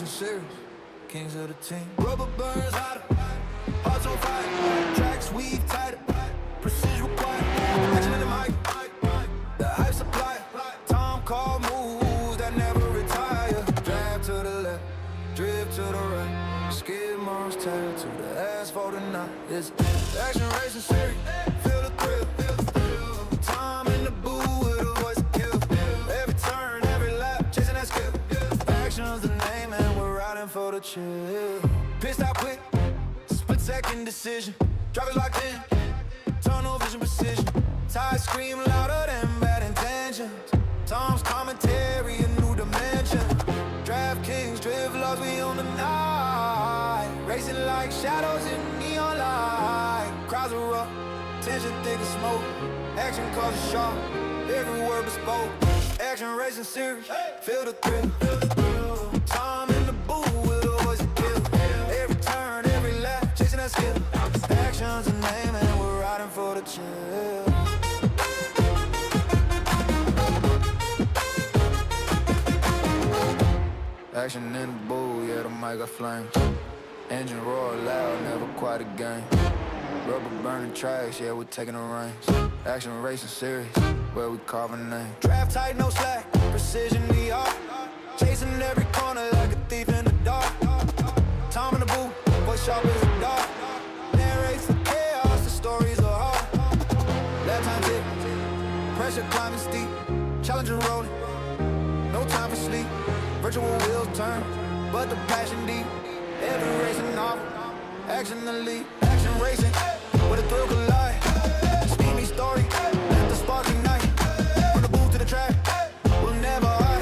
racing series, kings of the team. Rubber burns hotter, hearts on fire, tracks weave tighter, precision required, action in the mic, the hype supply, Tom call moves that never retire. Drive to the left, drift to the right, skid marks tied to the asphalt and now it's action racing series, feel the thrill, Tom in the booth with a voice to kill, every turn, every lap, chasing that skill, action's the name and we're riding for the chill. Pissed out quick, split second decision, drivers locked in, tunnel vision precision, tires scream louder than bad intentions, Tom's commentary a new dimension, DraftKings drift laws we on the night, racing like shadows in neon light, crowds are rough, tension thick as smoke, action causes sharp, every word bespoke, action racing series, feel the thrill, Tom in the booth with a voice to kill, every turn, every lap, chasing that skill, action's a name and we're riding for the chill. Action in the booth, yeah, the mic got flames, engine roar loud, never quite a game, rubber burning tracks, yeah, we're taking the reins, action racing series, where we carve a name, draft tight, no slack, precision the art, chasing every corner like a thief in the dark, Tom in the booth, voice sharp as the dark, narrates the chaos, the stories are hard, lap time tick, pressure climbing steep, challenging rolling, no time for sleep, virtual wheels turn, but the passion deep, every racing novel, action the lead, action racing, where the thrill collide, steamy story, let the spark ignite, from the booth to the track, we'll never hide,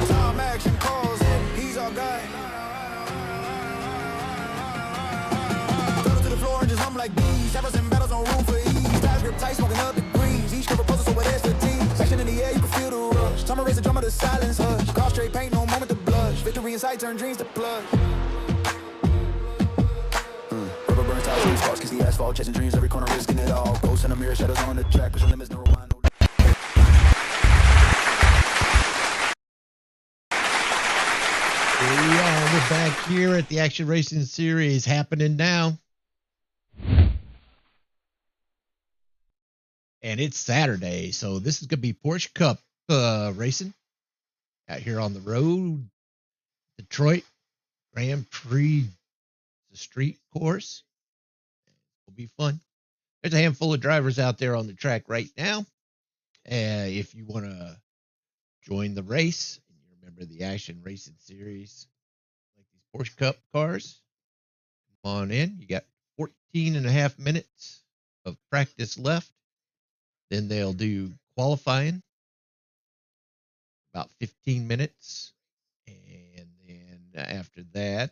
Tom action calls and he's our guy, throw to the floor and just hum like bees, showers and battles on room for ease, ties grip tight, smoking up degrees, each cover puzzle so with expertise, action in the air, you can feel the rush, Tom erase the drama, the silence hush, cross straight paint, no moment to blush, victory in sight, turn dreams to plush. Rubber burns tires, sparks, kiss the asphalt, chasing dreams, every corner risking it all, ghosts in the mirror, shadows on the track, pushing limits, no rewind, no. Here we are, we're back here at the Action Racing Series, happening now. And it's Saturday, so this is going to be Porsche Cup racing out here on the road. Detroit Grand Prix, the street course. It'll be fun. There's a handful of drivers out there on the track right now. If you want to join the race, and you remember the Action Racing Series, like these Porsche Cup cars, come on in. You got 14 and a half minutes of practice left. Then they'll do qualifying, about 15 minutes. And then after that,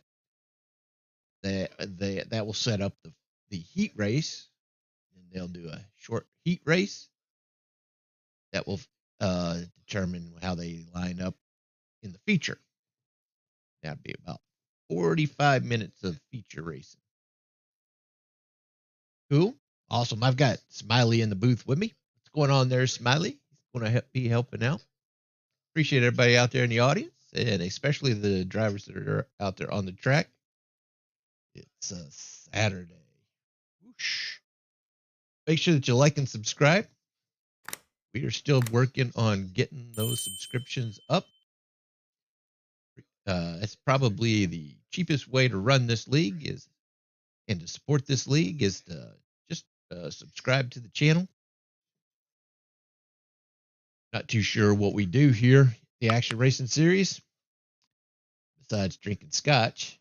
that will set up the heat race. And they'll do a short heat race that will determine how they line up in the feature. That'd be about 45 minutes of feature racing. Cool. Awesome. I've got Smiley in the booth with me. What's going on there, Smiley? He's going to be helping out. Appreciate everybody out there in the audience, and especially the drivers that are out there on the track. It's a Saturday. Whoosh. Make sure that you like and subscribe. We are still working on getting those subscriptions up. That's probably the cheapest way to run this league and to support this league is to just subscribe to the channel. Not too sure what we do here, the Action Racing Series, besides drinking scotch.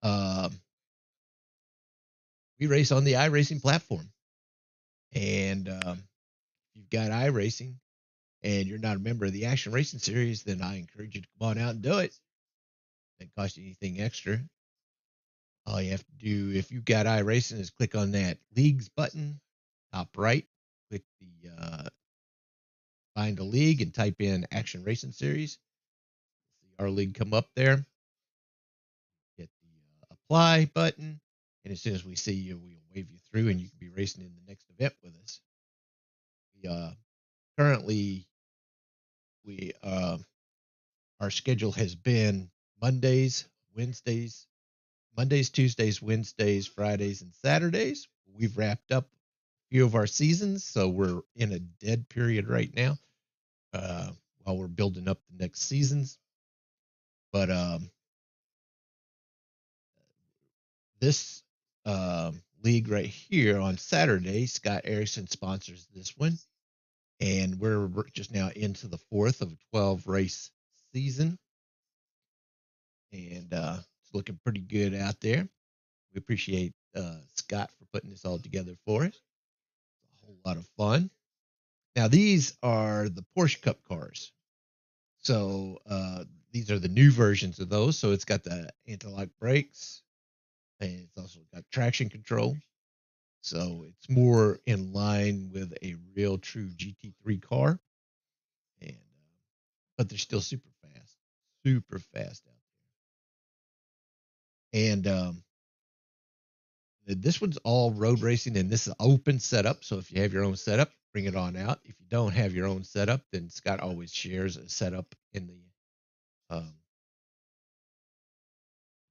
We race on the iRacing platform. And if you've got iRacing and you're not a member of the Action Racing Series, then I encourage you to come on out and do it. It doesn't cost you anything extra. All you have to do, if you've got iRacing, is click on that Leagues button, top right. Click the find a league and type in Action Racing Series. See our league come up there. Hit the apply button, and as soon as we see you, we'll wave you through, and you can be racing in the next event with us. Currently, our schedule has been Mondays, Wednesdays, Mondays, Tuesdays, Wednesdays, Fridays, and Saturdays. We've wrapped up a few of our seasons, so we're in a dead period right now while we're building up the next seasons. But this league right here on Saturday, Scott Erickson sponsors this one, and we're just now into the fourth of a 12 race season, and it's looking pretty good out there. We appreciate Scott for putting this all together for us. It's a whole lot of fun. Now these are the Porsche Cup cars. So these are the new versions of those. So it's got the anti-lock brakes, and it's also got traction control. So it's more in line with a real true GT3 car, and but they're still super fast out there. And this one's all road racing, and this is open setup. So if you have your own setup, bring it on out. If you don't have your own setup, then Scott always shares a setup in the.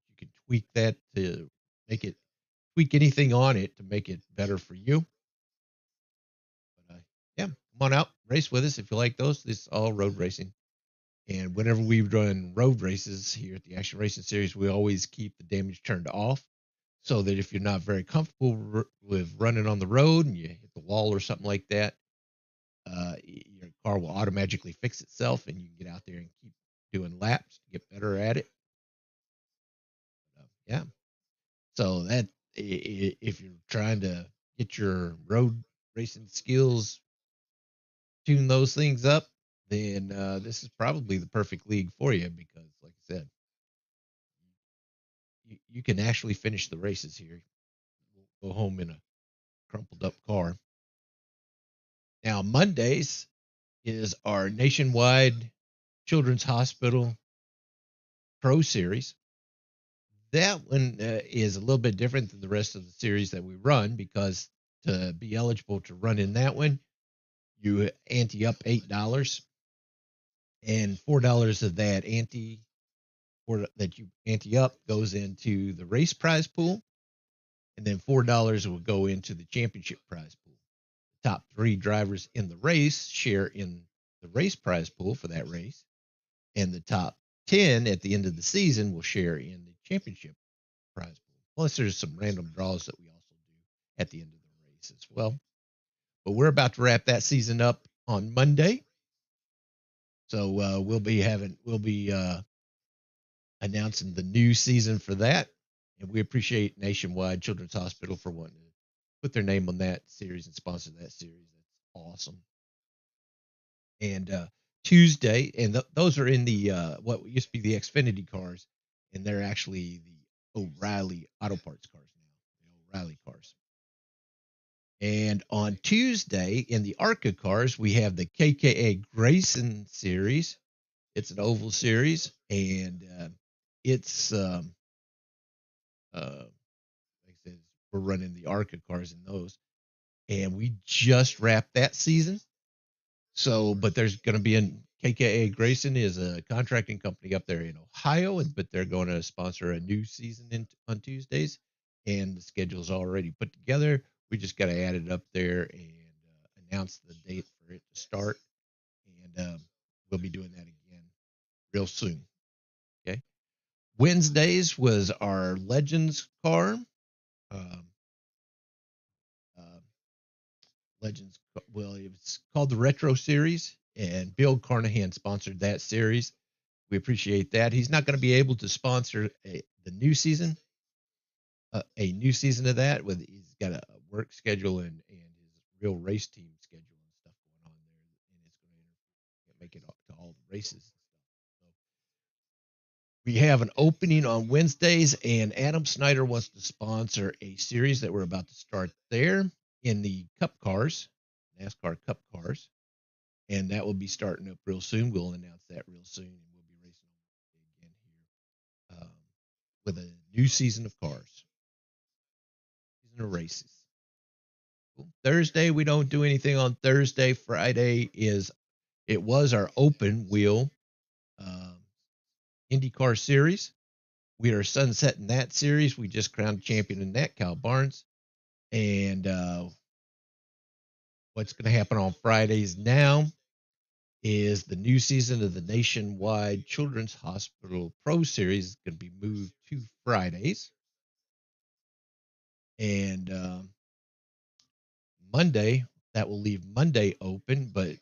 You can tweak that to make it tweak anything on it to make it better for you. But yeah, come on out, race with us if you like those. This is all road racing. And whenever we run road races here at the Action Racing Series, we always keep the damage turned off so that if you're not very comfortable with running on the road and you hit the wall or something like that, your car will automatically fix itself and you can get out there and keep doing laps to get better at it. Yeah. So that if you're trying to get your road racing skills, tune those things up, then this is probably the perfect league for you because, like I said, you can actually finish the races here. Go home in a crumpled up car. Now, Mondays is our nationwide Children's Hospital Pro Series. That one is a little bit different than the rest of the series that we run because to be eligible to run in that one, you ante up $8, and $4 of that ante or that you ante up goes into the race prize pool, and then $4 will go into the championship prize pool. The top 3 drivers in the race share in the race prize pool for that race, and the top 10 at the end of the season will share in the championship prize pool. Plus, there's some random draws that we also do at the end of the race as well. But we're about to wrap that season up on Monday, so we'll be announcing the new season for that, and we appreciate Nationwide Children's Hospital for wanting to put their name on that series and sponsor that series. That's awesome. And Tuesday, and those are in the what used to be the Xfinity cars, and they're actually the O'Reilly Auto Parts cars now, the O'Reilly cars. And on Tuesday, in the ARCA cars, we have the KKA Grayson series. It's an oval series, and it's like I said, we're running the ARCA cars in those, and we just wrapped that season. So, but there's going to be KKA Grayson is a contracting company up there in Ohio, but they're going to sponsor a new season on Tuesdays, and the schedule's already put together. We just got to add it up there and announce the date for it to start, and we'll be doing that again real soon. Okay. Wednesdays was our Legends car. Legends, well, it was called the Retro Series, and Bill Carnahan sponsored that series. We appreciate that. He's not going to be able to sponsor the new season, a new season of that. He's got a work schedule and his real race team schedule and stuff going on there, and it's going to make it to all the races. So we have an opening on Wednesdays, and Adam Snyder wants to sponsor a series that we're about to start there in the Cup cars, NASCAR Cup cars, and that will be starting up real soon. We'll announce that real soon, and we'll be racing again here with a new season of cars, season of races. Cool. Thursday, we don't do anything on Thursday. Friday was our open wheel IndyCar series. We are sunsetting that series. We just crowned champion in that, Kyle Barnes. And what's going to happen on Fridays now is the new season of the Nationwide Children's Hospital Pro Series is going to be moved to Fridays. And Monday, that will leave Monday open, but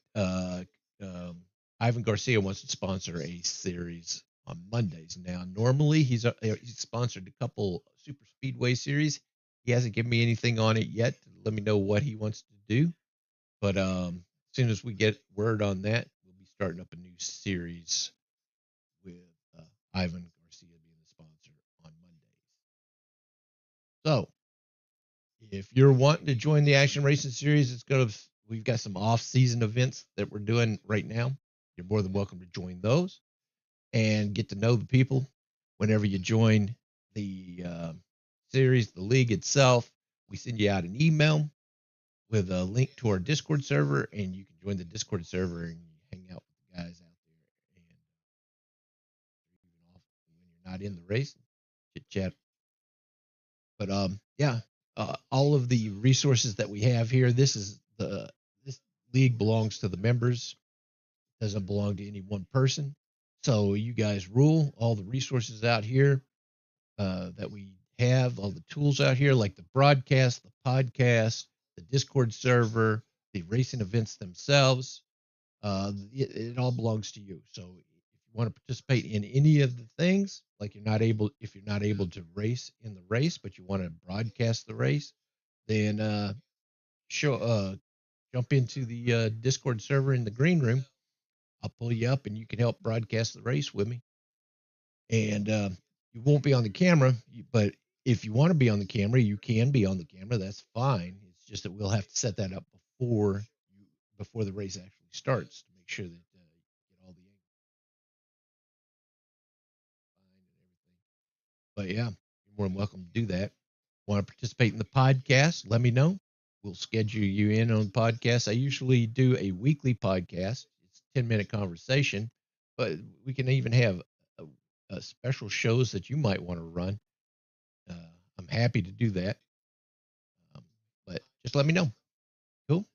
Ivan Garcia wants to sponsor a series on Mondays. Now, normally he's sponsored a couple super speedway series. He hasn't given me anything on it yet to let me know what he wants to do. But as soon as we get word on that, we'll be starting up a new series with Ivan Garcia being the sponsor on Mondays. So if you're wanting to join the Action Racing Series, we've got some off-season events that we're doing right now. You're more than welcome to join those and get to know the people. Whenever you join the series, the league itself, we send you out an email with a link to our Discord server, and you can join the Discord server and hang out with the guys out there. And even off when you're not in the race, chit chat. But all of the resources that we have here, this league belongs to the members. It doesn't belong to any one person. So you guys rule. All the resources out here that we have, all the tools out here, like the broadcast, the podcast, the Discord server, the racing events themselves, it all belongs to you. So if you want to participate in any of the things, like if you're not able to race in the race, but you want to broadcast the race, then jump into the Discord server in the green room. I'll pull you up and you can help broadcast the race with me. And you won't be on the camera, but if you want to be on the camera, you can be on the camera. That's fine. It's just that we'll have to set that up before the race actually starts to make sure that you get all the angles fine and everything. But yeah, you're more than welcome to do that. Want to participate in the podcast? Let me know. We'll schedule you in on the podcast. I usually do a weekly podcast. It's a 10-minute conversation, but we can even have special shows that you might want to run. I'm happy to do that. But just let me know. Cool.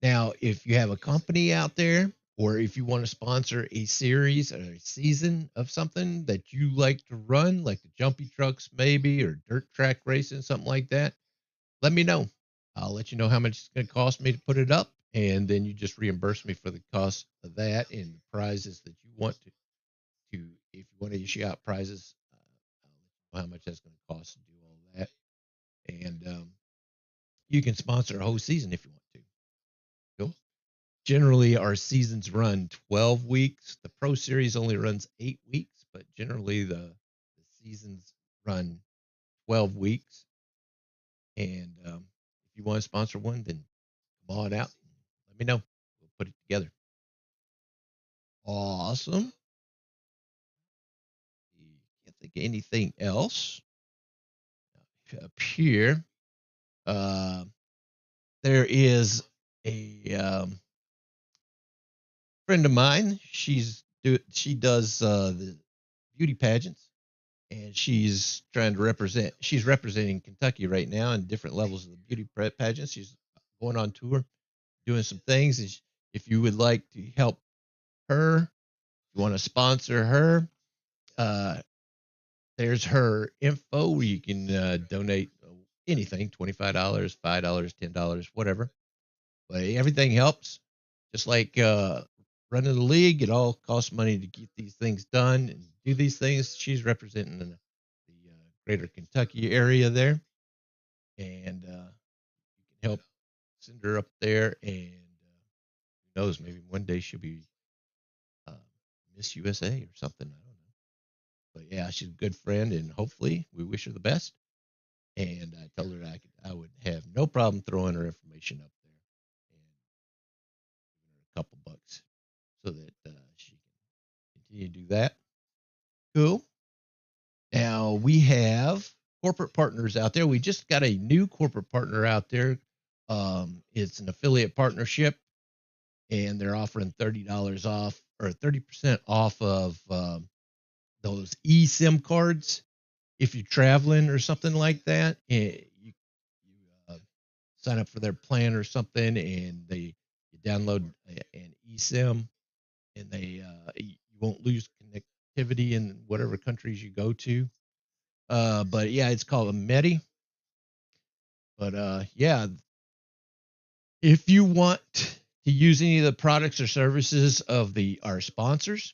Now, if you have a company out there, or if you want to sponsor a series or a season of something that you like to run, like the jumpy trucks maybe, or dirt track racing, something like that, let me know. I'll let you know how much it's going to cost me to put it up, and then you just reimburse me for the cost of that and the prizes that you want to. If you want to issue out prizes, I'll let you know how much that's going to cost to do all that. And you can sponsor a whole season if you want to. Cool. Generally, our seasons run 12 weeks. The Pro Series only runs 8 weeks, but generally the seasons run 12 weeks. And if you want to sponsor one, then come on out. Let me know. We'll put it together. Awesome. Can't think of anything else. Up here, there is a friend of mine. She does the beauty pageants, and she's trying to represent. She's representing Kentucky right now in different levels of the beauty pageants. She's going on tour, doing some things. And if you would like to help her, if you want to sponsor her, there's her info where you can donate anything, $25, $5, $10, whatever. But everything helps. Just like running the league, it all costs money to get these things done and do these things. She's representing the greater Kentucky area there. And you can help send her up there. And who knows, maybe one day she'll be Miss USA or something. I don't know. But yeah, she's a good friend, and hopefully we wish her the best. And I told her I would have no problem throwing her information up there and giving her a couple bucks so that she can continue to do that. Cool. Now we have corporate partners out there. We just got a new corporate partner out there. It's an affiliate partnership, and they're offering $30 off or 30% off of those eSIM cards. If you're traveling or something like that, you sign up for their plan or something, and you download an eSIM, and you won't lose connectivity in whatever countries you go to. But yeah, it's called a Medi. But yeah, if you want to use any of the products or services of our sponsors,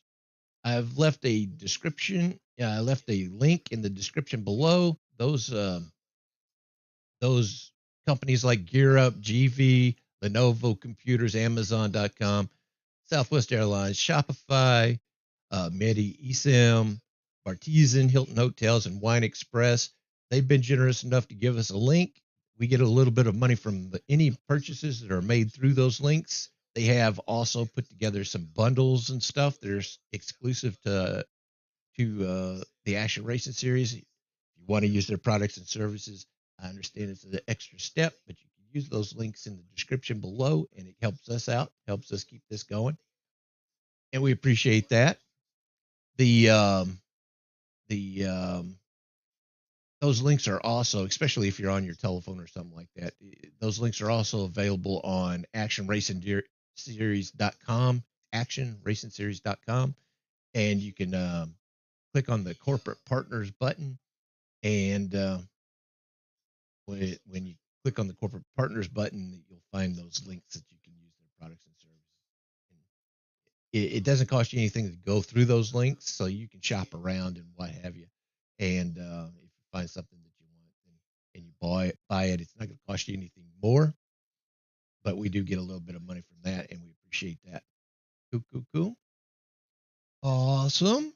I've left a description. I left a link in the description below. Those companies like GearUp, GV, Lenovo Computers, Amazon.com, Southwest Airlines, Shopify, Medi, eSIM, Bartesian, Hilton Hotels, and Wine Express. They've been generous enough to give us a link. We get a little bit of money from any purchases that are made through those links. They have also put together some bundles and stuff that are exclusive to the Action Racing Series. If you want to use their products and services, I understand it's an extra step, but you can use those links in the description below, and it helps us out, helps us keep this going, and we appreciate that. Those links are also, especially if you're on your telephone or something like that, those links are also available on actionracingseries.com, actionracingseries.com, and you can click on the corporate partners button, and when you click on the corporate partners button, you'll find those links that you can use their products and services. It doesn't cost you anything to go through those links, so you can shop around and what have you. And if you find something that you want and you buy it, it's not going to cost you anything more, but we do get a little bit of money from that, and we appreciate that. Cool. Awesome.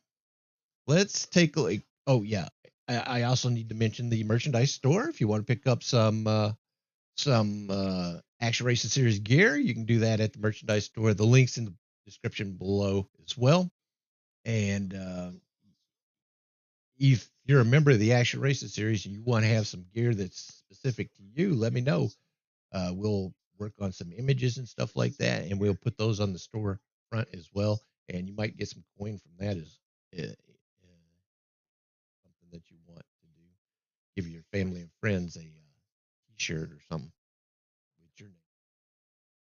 Let's take a look. Oh yeah, I also need to mention the merchandise store. If you want to pick up some Action Racing Series gear, you can do that at the merchandise store. The link's in the description below as well. And if you're a member of the Action Racing Series and you want to have some gear that's specific to you, let me know. We'll work on some images and stuff like that, and we'll put those on the store front as well. And you might get some coin from that as something that you want to do. Give your family and friends a T-shirt or something with your name.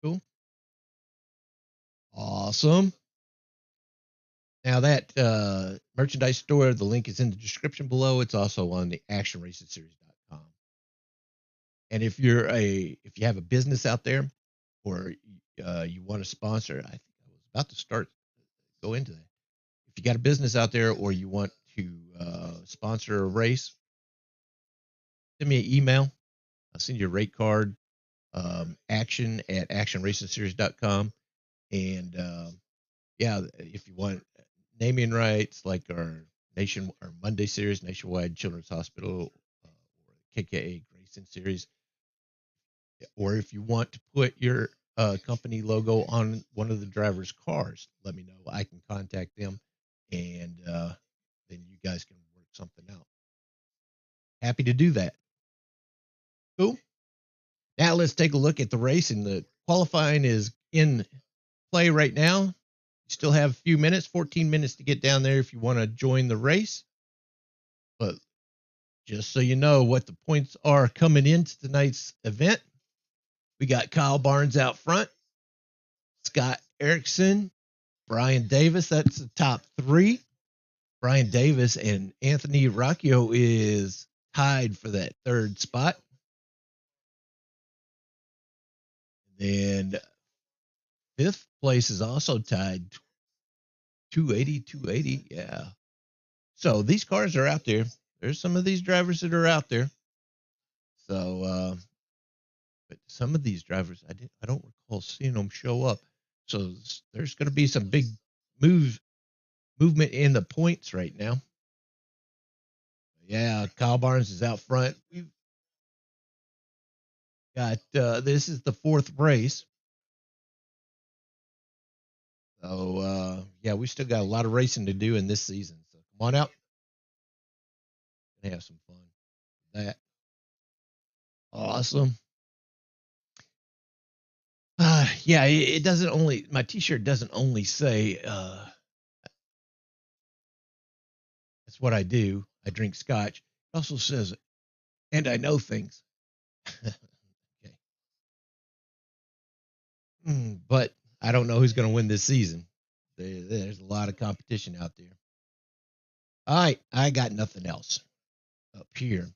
Cool. Awesome. Now that merchandise store, the link is in the description below. It's also on the actionracingseries.com. And if you have a business out there, or you want to sponsor, I think I was about to go into that. If you got a business out there, or you want to sponsor a race, send me an email. I'll send you a rate card. action@actionracingseries.com. And yeah, if you want naming rights, like our Monday series, Nationwide Children's Hospital, or KKA Grayson series, or if you want to put your company logo on one of the driver's cars, let me know. I can contact them, and then you guys can work something out. Happy to do that. Cool. Now let's take a look at the race, and the qualifying is in play right now. You still have a few minutes, 14 minutes to get down there if you want to join the race. But just so you know what the points are coming into tonight's event, we got Kyle Barnes out front, Scott Erickson, Brian Davis. That's the top three. Brian Davis and Anthony Rocchio is tied for that third spot. And then fifth place is also tied, 280. Yeah. So these cars are out there. There's some of these drivers that are out there. So, but some of these drivers, I don't recall seeing them show up. So there's going to be some big movement in the points right now. Yeah, Kyle Barnes is out front. We've got this is the fourth race. So yeah, we still got a lot of racing to do in this season. So come on out and have some fun with that. Awesome. Yeah, it doesn't only, my T-shirt doesn't only say That's what I do. I drink scotch. It also says, and I know things. Okay. But I don't know who's going to win this season. There's a lot of competition out there. All right, I got nothing else up here.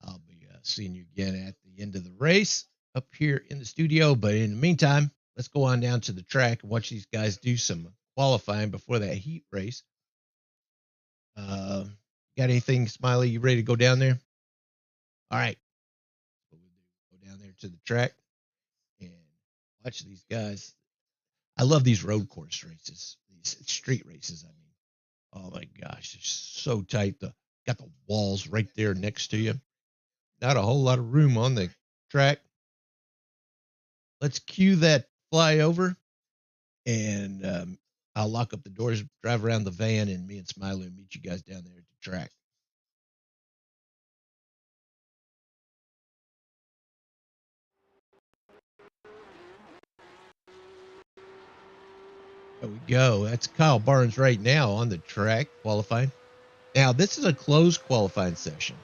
I'll be seeing you again at the end of the race up here in the studio. But in the meantime, let's go on down to the track and watch these guys do some qualifying before that heat race. Got anything, Smiley? You ready to go down there? All right. Go down there to the track and watch these guys. I love these road course races, these street races. I mean, oh my gosh, it's so tight. Got the walls right there next to you. Not a whole lot of room on the track. Let's cue that flyover, and I'll lock up the doors, drive around the van, and me and Smiley will meet you guys down there at the track. There we go. That's Kyle Barnes right now on the track qualifying. Now, this is a closed qualifying session.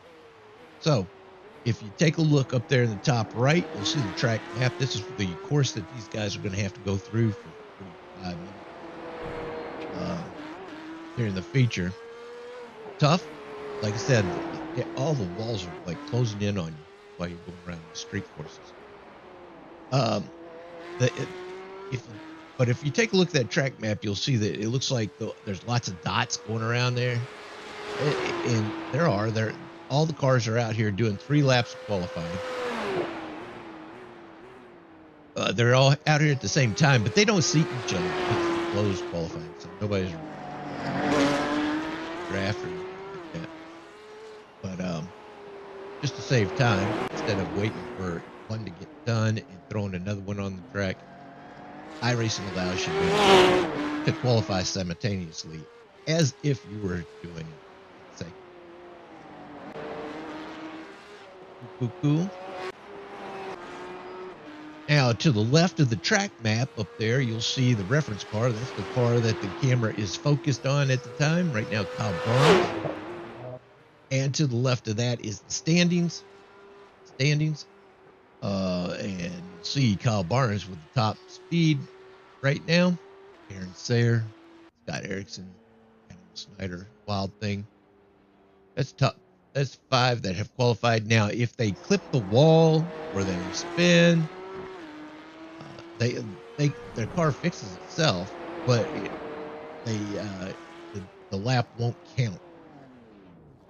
So, if you take a look up there in the top right, you'll see the track map. This is the course that these guys are going to have to go through for 45 minutes here in the feature. Tough. Like I said, all the walls are like closing in on you while you're going around the street courses. But if you take a look at that track map, you'll see that it looks like there's lots of dots going around there. And all the cars are out here doing 3 laps of qualifying. They're all out here at the same time, but they don't see each other because it's closed qualifying, so nobody's drafting like that. But just to save time, instead of waiting for one to get done and throwing another one on the track, iRacing allows you to qualify simultaneously as if you were doing it. Say, cool. Now, to the left of the track map up there, you'll see the reference car. That's the car that the camera is focused on at the time. Right now, Kyle Barnes. And to the left of that is the standings. And you'll see Kyle Barnes with the top speed right now. Aaron Sayer, Scott Erickson, Animal Snyder, Wild Thing. That's top. That's 5 that have qualified. Now, if they clip the wall or they spin, their car fixes itself, but the lap won't count.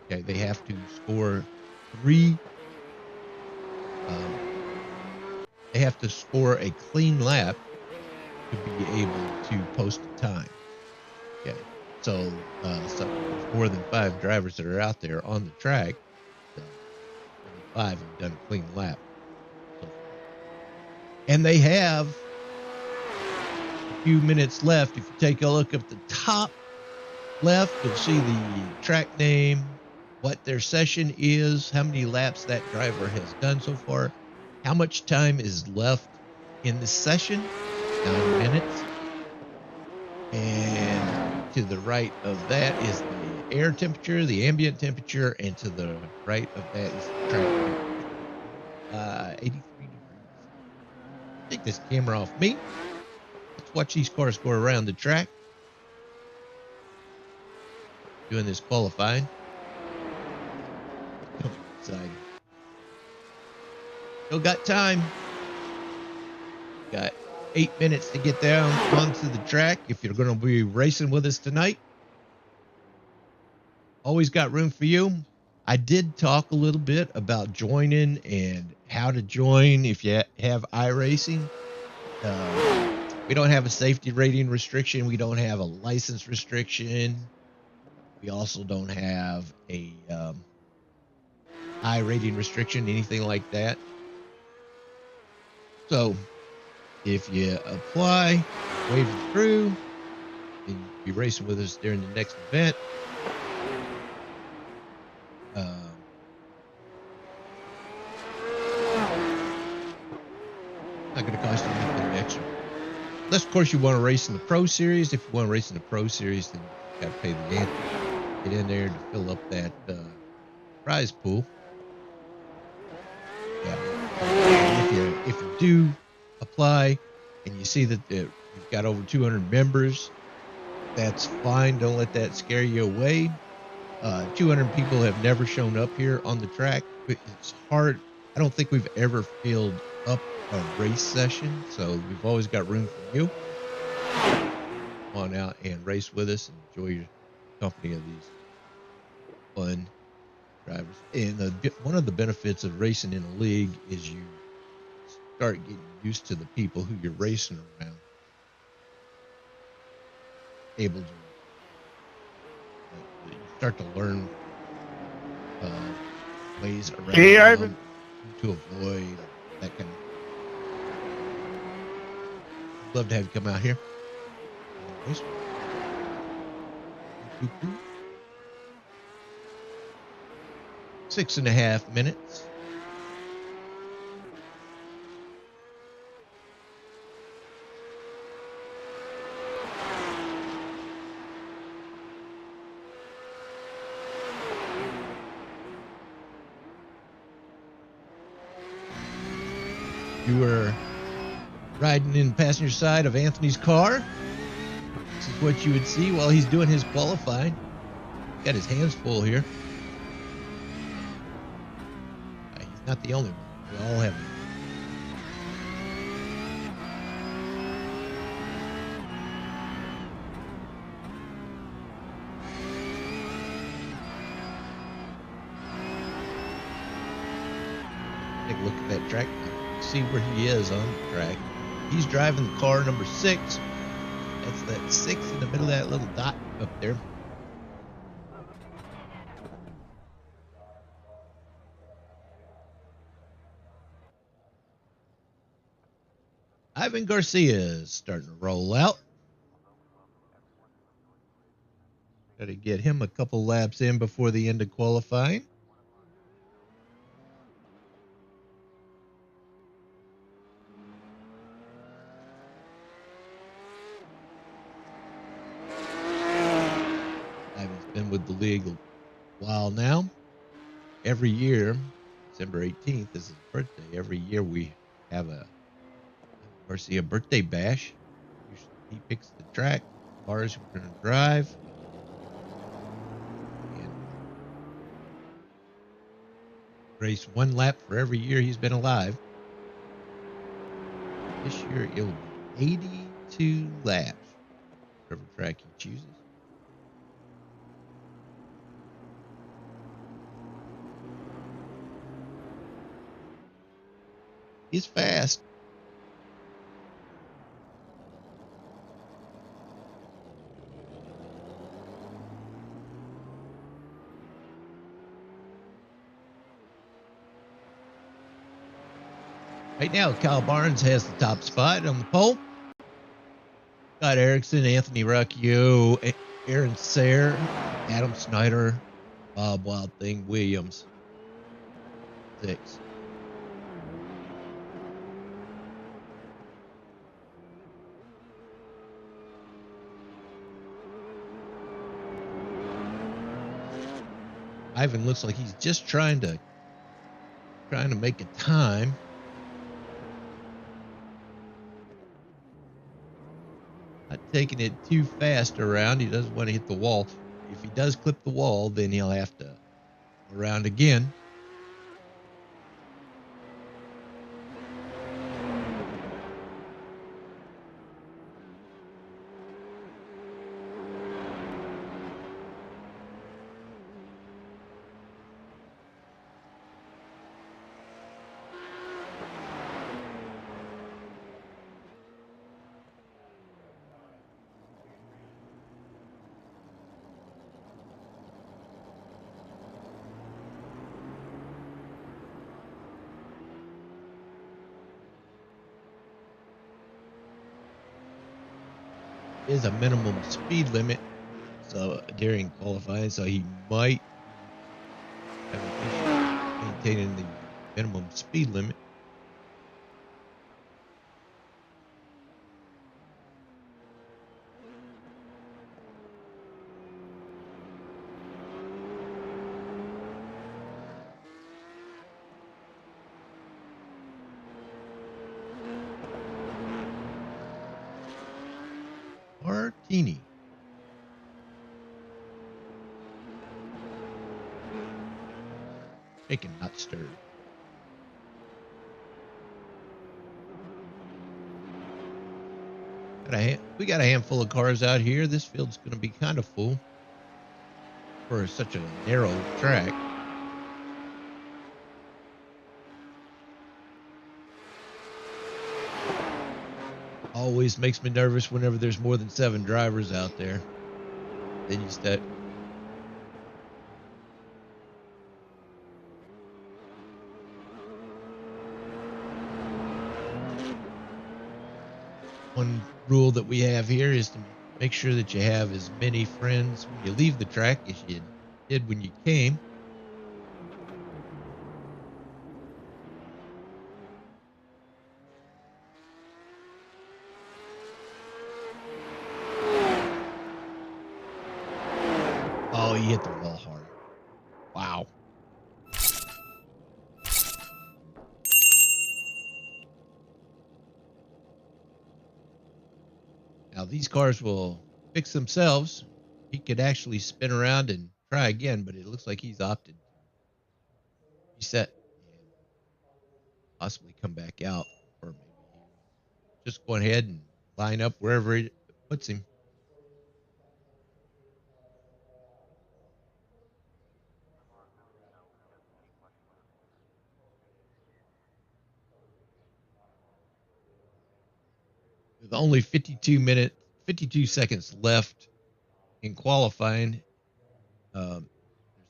Okay, they have to score 3. They have to score a clean lap to be able to post a time. Okay, so there's more than 5 drivers that are out there on the track. 5 have done a clean lap. And they have a few minutes left. If you take a look at the top left, you'll see the track name, what their session is, how many laps that driver has done so far, how much time is left in the session, 9 minutes. And to the right of that is the air temperature, the ambient temperature, and to the right of that is the track temperature. 83 degrees. Take this camera off me. Let's watch these cars go around the track. Doing this qualifying. Come inside. Still got time. Got 8 minutes to get down onto the track if you're going to be racing with us tonight. Always got room for you. I did talk a little bit about joining and how to join if you have iRacing. We don't have a safety rating restriction. We don't have a license restriction. We also don't have a iRating restriction, anything like that. So if you apply, wave it through, and you'll be racing with us during the next event. Not going to cost you anything extra. Unless, of course, you want to race in the Pro Series. If you want to race in the Pro Series, then you got to pay the ante. get in there to fill up that prize pool. Yeah. And if you do apply and you see that you've got over 200 members, that's fine. Don't let that scare you away. 200 people have never shown up here on the track. It's hard. I don't think we've ever filled up a race session, so we've always got room for you. Come on out and race with us and enjoy your company of these fun drivers. And one of the benefits of racing in a league is you start getting used to the people who you're racing around. Able to you start to learn ways around Hey, them, Ivan. who to avoid, that kind of thing. I'd love to have you come out here. Race. 6.5 minutes. You were riding in the passenger side of Anthony's car. This is what you would see while he's doing his qualifying. Got his hands full here. He's not the only one. We all have them. Take a look at that track. See where he is on the track. He's driving car number 6. That's that 6 in the middle of that little dot up there. Ivan Garcia is starting to roll out. Got to get him a couple laps in before the end of qualifying. Ivan's been with the league a while now. Every year, December 18th is his birthday. Every year we have a Garcia birthday bash. Usually he picks the track, cars we're going to drive. And race one lap for every year he's been alive. This year it'll be 82 laps, whatever track he chooses. He's fast. Right now, Kyle Barnes has the top spot on the pole. Scott Erickson, Anthony Rucchio, Aaron Sayre, Adam Snyder, Bob Wild Thing Williams. 6. Ivan looks like he's just trying to make a time. Not taking it too fast around. He doesn't want to hit the wall. If he does clip the wall, then he'll have to go around again. Is a minimum speed limit so during qualifying, so he might have an issue maintaining the minimum speed limit. Teeny. Shaken, not stirred. We got a handful of cars out here. This field's going to be kind of full for such a narrow track. Always makes me nervous whenever there's more than 7 drivers out there. Then you start. One rule that we have here is to make sure that you have as many friends when you leave the track as you did when you came. Oh, he hit the wall hard. Wow. Now these cars will fix themselves. He could actually spin around and try again, but it looks like he's opted to reset and possibly come back out, or maybe he will just go ahead and line up wherever it puts him. With only 52 seconds left in qualifying, there's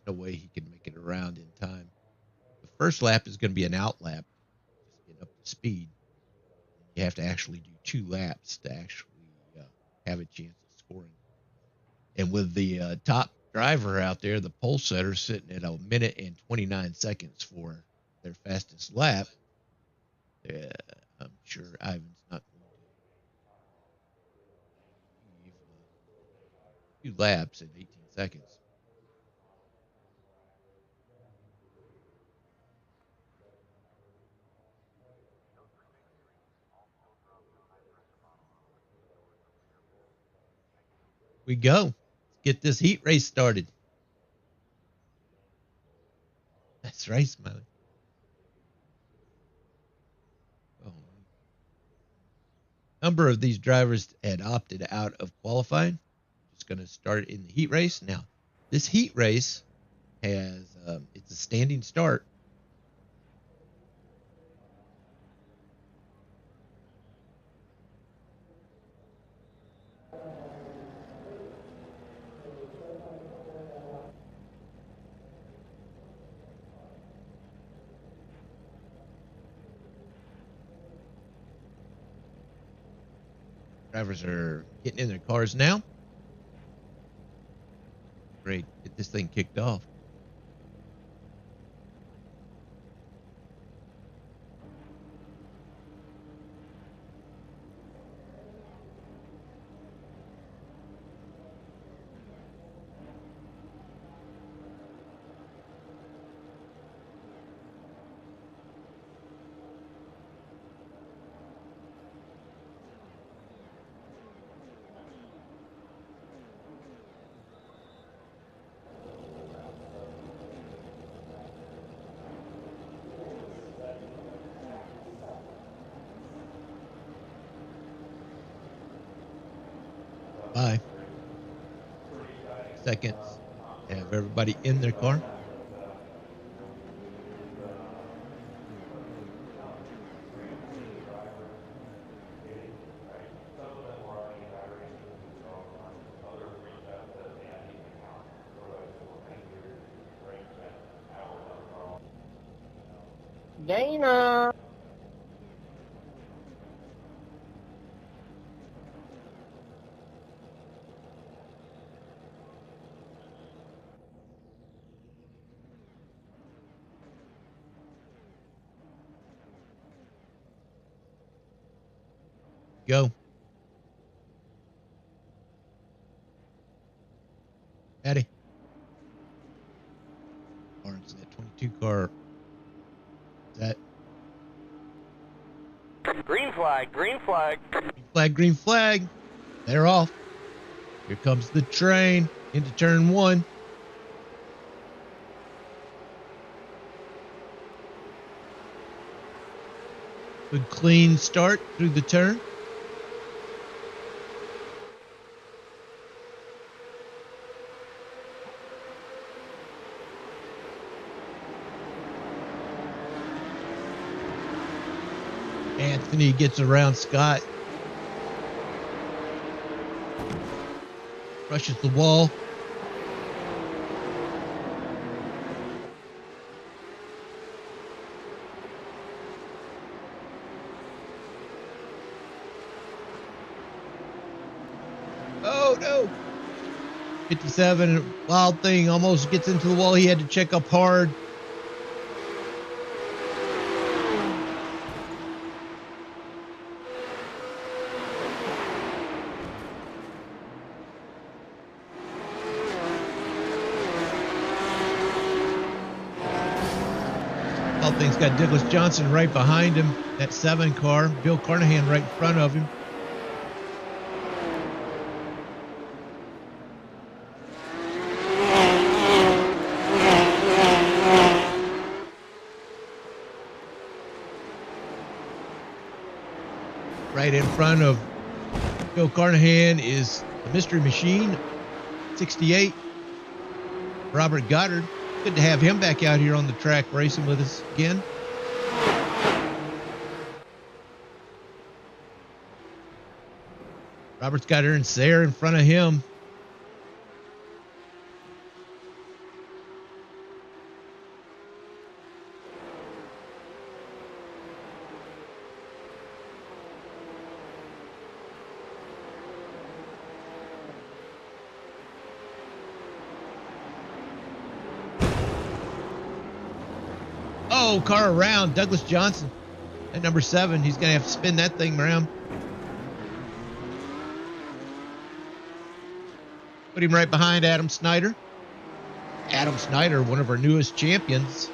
no way he can make it around in time. The first lap is going to be an out lap, just get up to speed. You have to actually do 2 laps to actually have a chance of scoring. And with the top driver out there, the pole setter, sitting at 1 minute and 29 seconds for their fastest lap, I'm sure Ivan's not going to leave 2 laps at 18 seconds. We go. Let's get this heat race started. That's right, Smiley. Oh, a number of these drivers had opted out of qualifying. Just going to start in the heat race. Now, this heat race has it's a standing start. Drivers are getting in their cars now. Great, get this thing kicked off. Bye. Seconds. Have everybody in their car. Dana. Go. Patty. Lawrence, that 22 car. Is that Green flag, green flag. green flag, green flag? They're off. Here comes the train into turn one. Good clean start through the turn. Anthony gets around Scott. Rushes the wall. Oh no! 57, Wild Thing almost gets into the wall. He had to check up hard. Wild Thing's got Douglas Johnson right behind him. That 7 car. Bill Carnahan right in front of him. Right in front of Bill Carnahan is the Mystery Machine, 68. Robert Goddard. Good to have him back out here on the track racing with us again. Robert's got her and Sayre in front of him. Oh, car around. Douglas Johnson at number 7. He's going to have to spin that thing around. Put him right behind Adam Snyder. Adam Snyder, one of our newest champions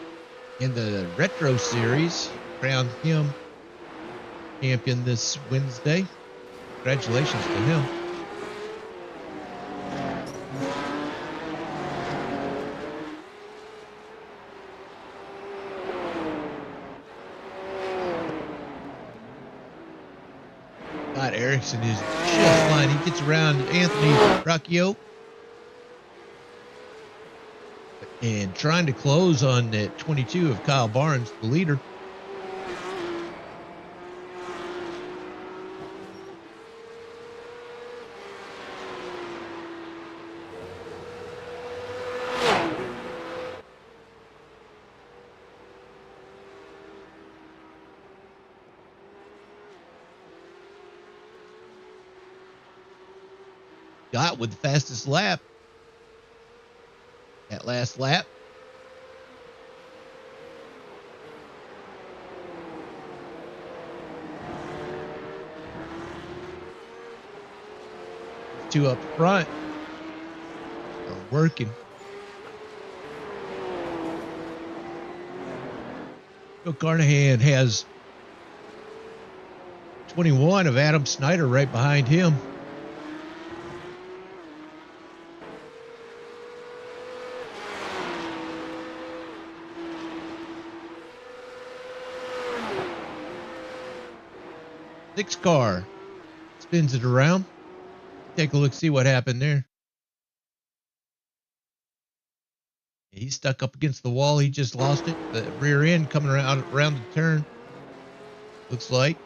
in the Retro Series. Crowned him champion this Wednesday. Congratulations to him. Erickson is just fine. He gets around Anthony Rocchio and trying to close on that 22 of Kyle Barnes, the leader. Scott with the fastest lap. That last lap. Two up front are working. Bill Carnahan has 21 of Adam Snyder right behind him. Six car spins it around. Take a look, see what happened there. He's stuck up against the wall. He just lost it. The rear end coming around the turn. Looks like.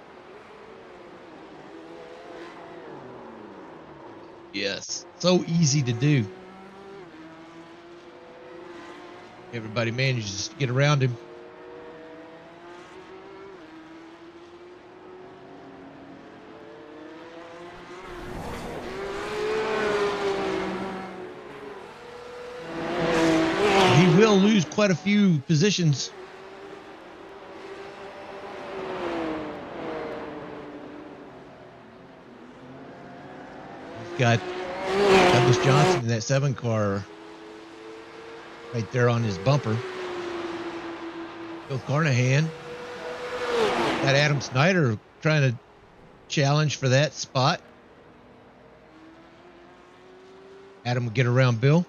Yes, so easy to do. Everybody manages to get around him. Will lose quite a few positions. He's got Douglas Johnson in that 7 car right there on his bumper. Bill Carnahan got Adam Snyder trying to challenge for that spot. Adam will get around Bill.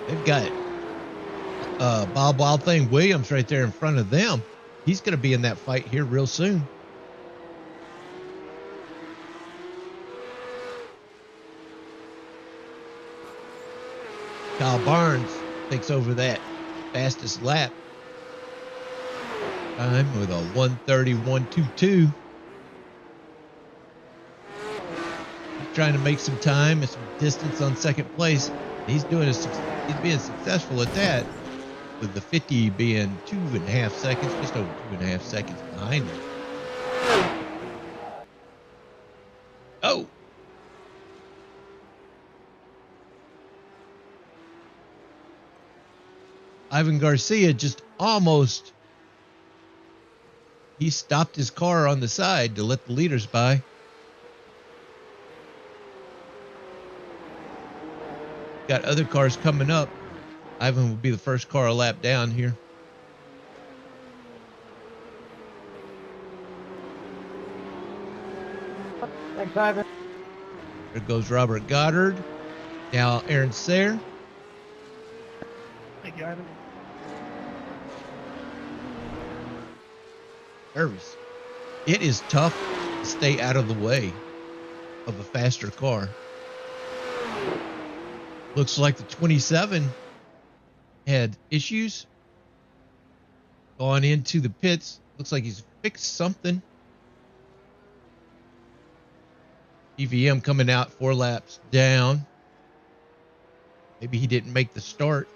They've got Bob Wild Thing Williams right there in front of them. He's going to be in that fight here real soon. Kyle Barnes takes over that fastest lap time with a 1:30.122. He's trying to make some time and some distance on second place. He's being successful at that, with the 50 being 2.5 seconds, just over 2.5 seconds behind him. Oh! Ivan Garcia just almost, he stopped his car on the side to let the leaders by. Got other cars coming up. Ivan will be the first car a lap down here. Thanks, Ivan. There goes Robert Goddard. Now Aaron Sayre. Thank you, Ivan. Nervous. It is tough to stay out of the way of a faster car. Looks like the 27 had issues. Gone into the pits. Looks like he's fixed something. EVM coming out 4 laps down. Maybe he didn't make the start.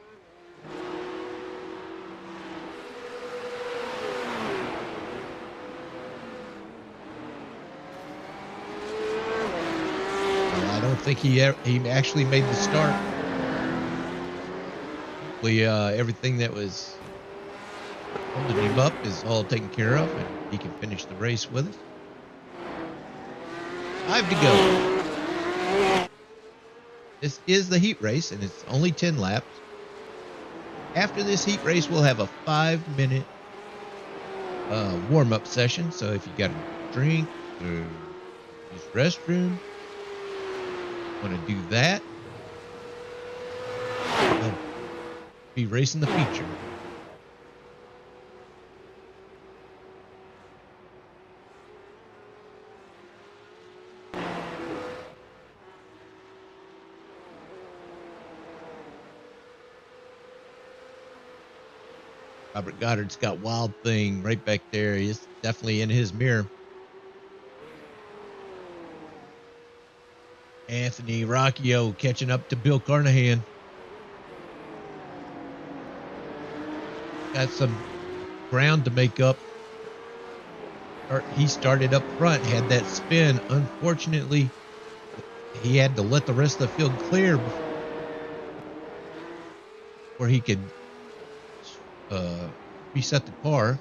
I don't think he actually made the start. Hopefully everything that was holding him up is all taken care of and he can finish the race with us. 5 to go. This is the heat race and it's only 10 laps. After this heat race, we'll have a 5-minute warm-up session. So if you got a drink or use the restroom, want to do that, we'll be racing the feature. Robert Goddard's got Wild Thing right back there. He's definitely in his mirror. Anthony Rocchio catching up to Bill Carnahan. Got some ground to make up. He started up front, had that spin. Unfortunately, he had to let the rest of the field clear before he could reset the car.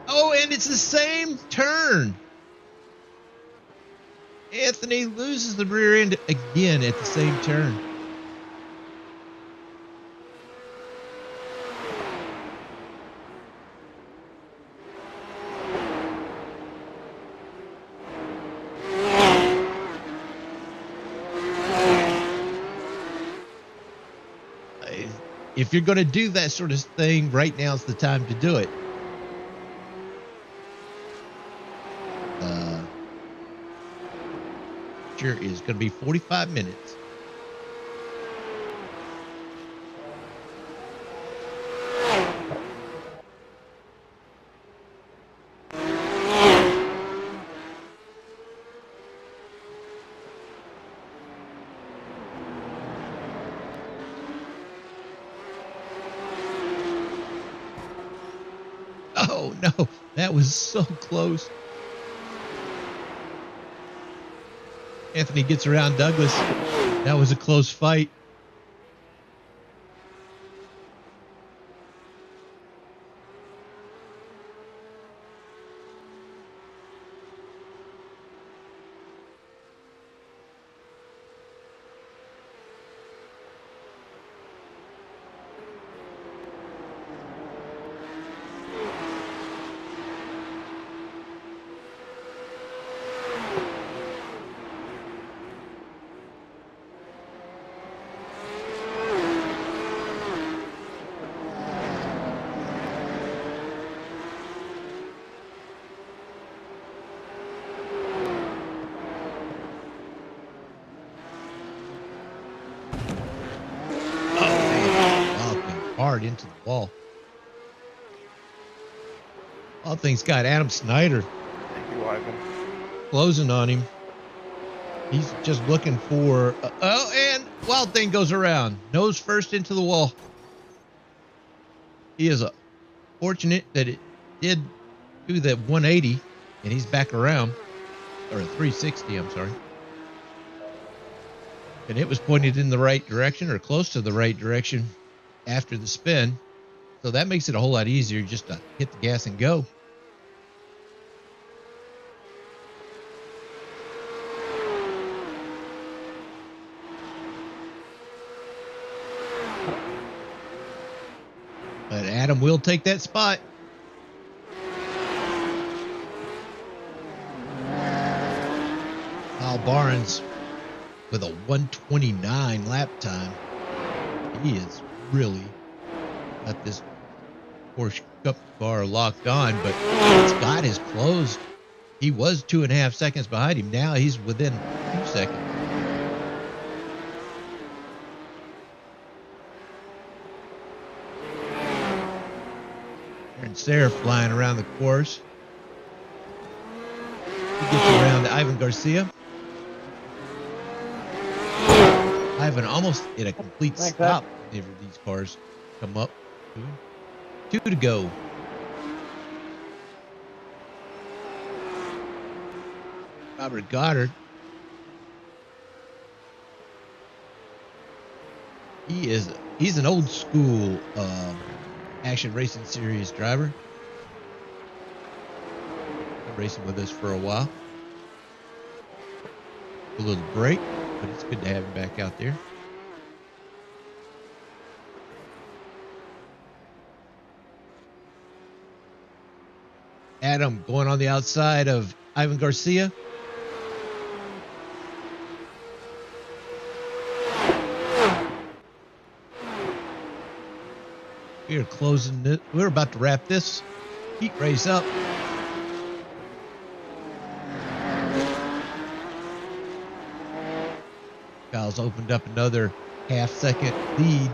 Oh, and it's the same turn. Anthony loses the rear end again at the same turn. If you're going to do that sort of thing, right now's the time to do it. Sure is going to be 45 minutes. Oh no, that was so close. Anthony gets around Douglas. That was a close fight. hard into the wall. All things got Adam Snyder Thank you, Ivan. closing on him. He's just looking for... and Wild Thing goes around. Nose first into the wall. He is fortunate that it did do that 180, and he's back around. Or a 360, I'm sorry. And it was pointed in the right direction, or close to the right direction, after the spin. So that makes it a whole lot easier just to hit the gas and go. But Adam will take that spot. Kyle Barnes with a 129 lap time. He is really got this Porsche Cup car locked on, but Scott is closed. He was 2.5 seconds behind him. Now he's within 2 seconds. And Sarah flying around the course. He gets around to Ivan Garcia. Ivan almost in a complete stop whenever these cars come up. 2 to go. Robert Goddard. He's an old school Action Racing Series driver. Been racing with us for a while. A little break, but it's good to have him back out there. Adam going on the outside of Ivan Garcia. We are closing it. We're about to wrap this heat race up. Kyle's opened up another half-second lead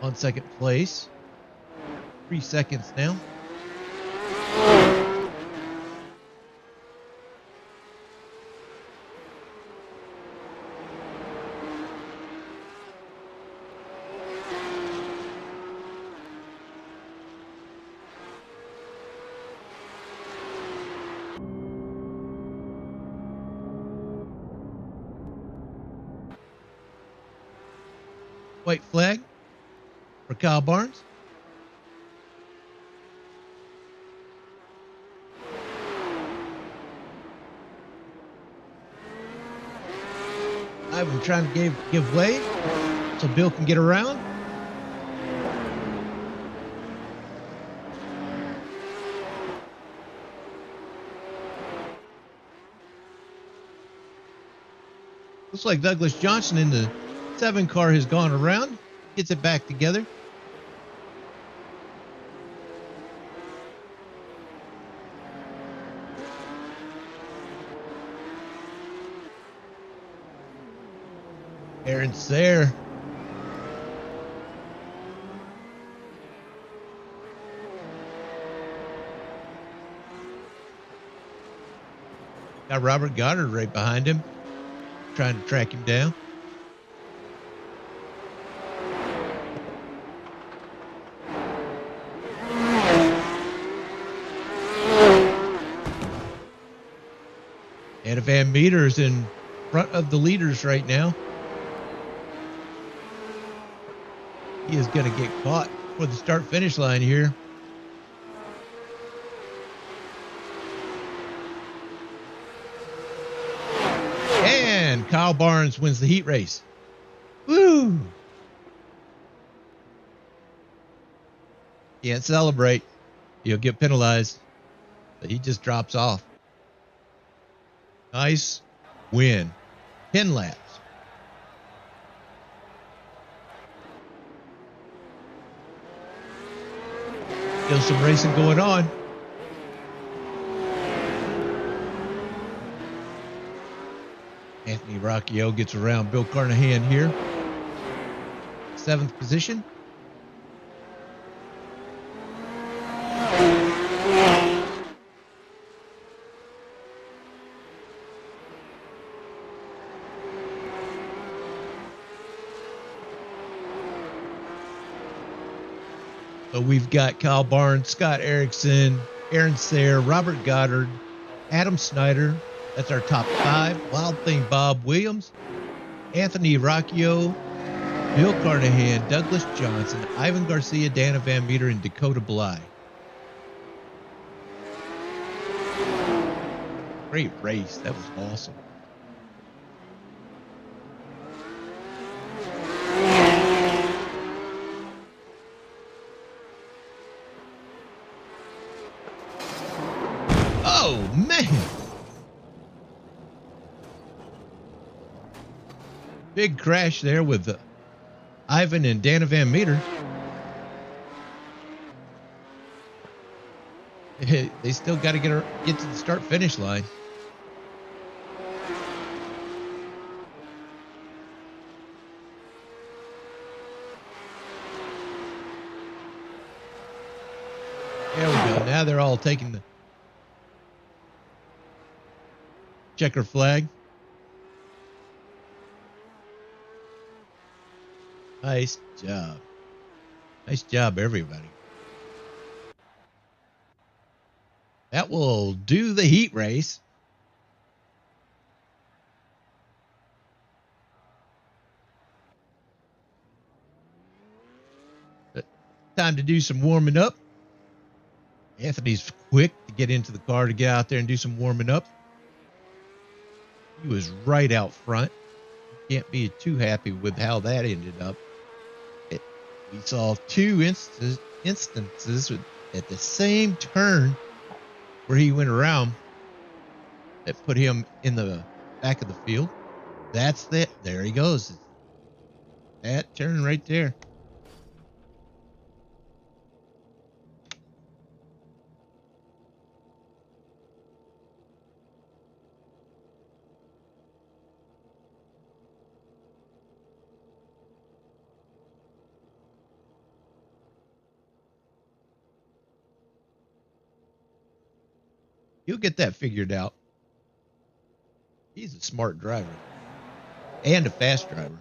on second place. 3 seconds now. White flag for Kyle Barnes. Ivan trying to give way so Bill can get around. Looks like Douglas Johnson in the 7 car has gone around, gets it back together. Aaron's there. Got Robert Goddard right behind him, trying to track him down. And Van Meter's in front of the leaders right now. He is going to get caught for the start-finish line here. And Kyle Barnes wins the heat race. Woo! Can't celebrate. He'll get penalized. But he just drops off. Nice win. 10 laps. Still some racing going on. Anthony Rocchio gets around Bill Carnahan here. 7th position. So we've got Kyle Barnes, Scott Erickson, Aaron Sayre, Robert Goddard, Adam Snyder. That's our top 5. Wild Thing Bob Williams, Anthony Rocchio, Bill Carnahan, Douglas Johnson, Ivan Garcia, Dana Van Meter, and Dakota Bly. Great race. That was awesome. Oh, man. Big crash there with Ivan and Dana Van Meter. They still got to get to the start-finish line. There we go. Now they're all taking the checker flag. Nice job. Nice job, everybody. That will do the heat race. Time to do some warming up. Anthony's quick to get into the car to get out there and do some warming up. He was right out front. Can't be too happy with how that ended up. We saw 2 instances at the same turn where he went around that put him in the back of the field. That's that. There he goes. That turn right there. He'll get that figured out. He's a smart driver and a fast driver.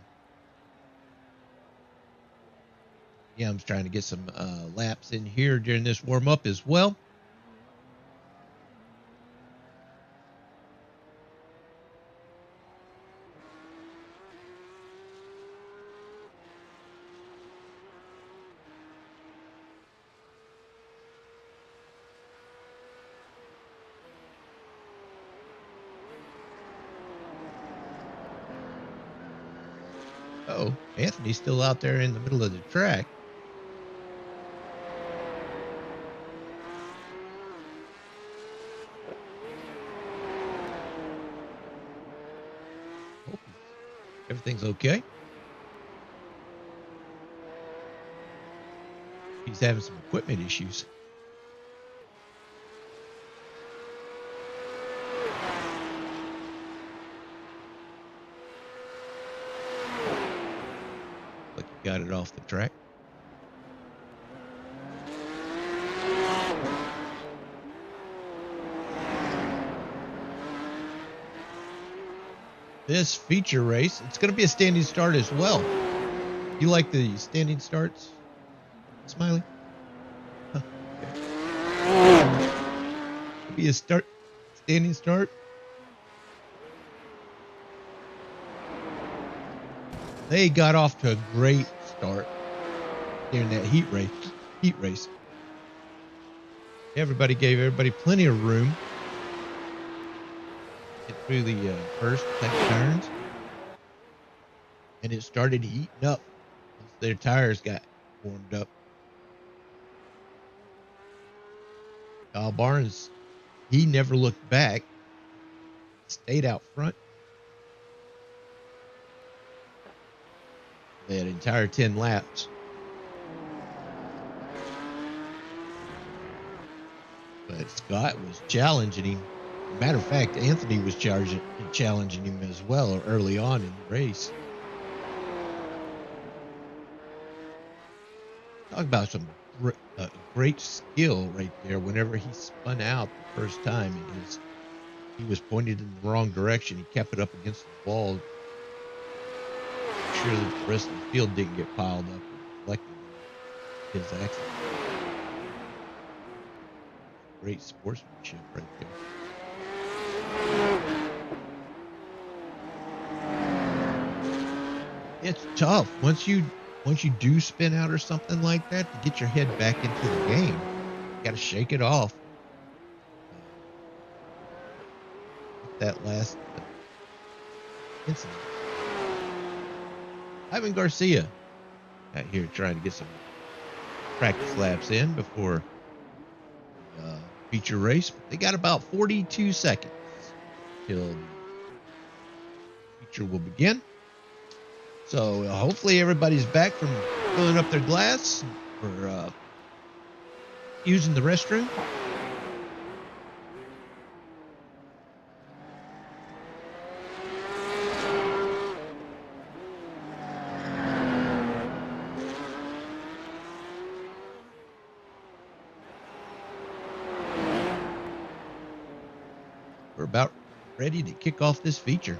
Yeah, I'm trying to get some laps in here during this warm up as well. Oh, Anthony's still out there in the middle of the track. Hope everything's okay. He's having some equipment issues. Got it off the track. This feature race, it's going to be a standing start as well. You like the standing starts, Smiley? Huh, okay. It'll be a standing start. They got off to a great start during that heat race. Everybody gave everybody plenty of room to get through the first, second turns, and it started heating up once their tires got warmed up. Kyle Barnes, he never looked back, stayed out front. That entire 10 laps. But Scott was challenging him. Matter of fact, Anthony was challenging him as well early on in the race. Talk about some great skill right there. Whenever he spun out the first time, he was pointed in the wrong direction. He kept it up against the wall. Sure that the rest of the field didn't get piled up and reflected his accident. great sportsmanship right there. It's tough once you do spin out or something like that to get your head back into the game. You got to shake it off. That last incident. Ivan Garcia out here trying to get some practice laps in before the feature race. They got about 42 seconds till the feature will begin. So hopefully everybody's back from filling up their glass or using the restroom. We're about ready to kick off this feature.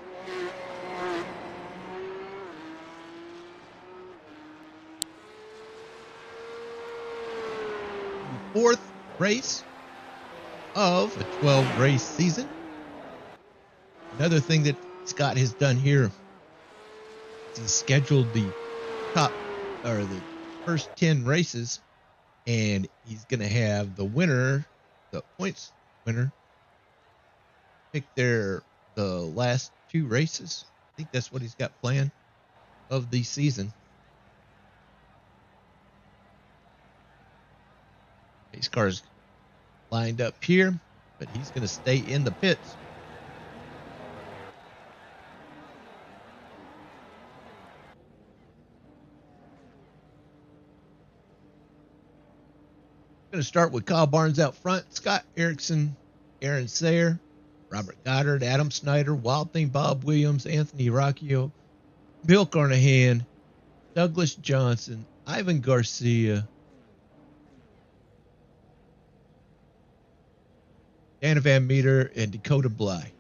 The fourth race of a 12 race season. Another thing that Scott has done here is he's scheduled the first 10 races, and he's going to have the winner, the points winner, pick the last 2 races. I think that's what he's got planned of the season. His car's lined up here, but he's going to stay in the pits. Going to start with Kyle Barnes out front, Scott Erickson, Aaron Sayre, Robert Goddard, Adam Snyder, Wild Thing Bob Williams, Anthony Rocchio, Bill Carnahan, Douglas Johnson, Ivan Garcia, Dana Van Meter, and Dakota Bly.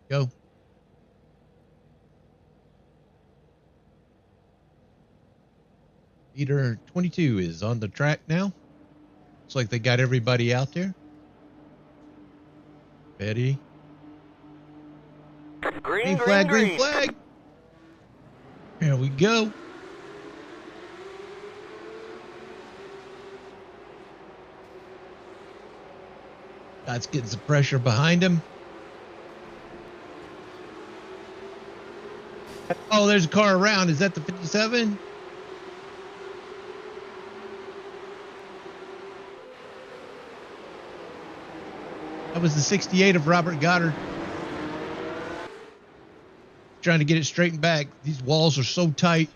Go. Meter 22 is on the track now. Looks like they got everybody out there. Ready? Green flag, green flag. Here we go. Scott's getting some pressure behind him. Oh, there's a car around. Is that the 57? That was the 68 of Robert Goddard. Trying to get it straightened back. These walls are so tight.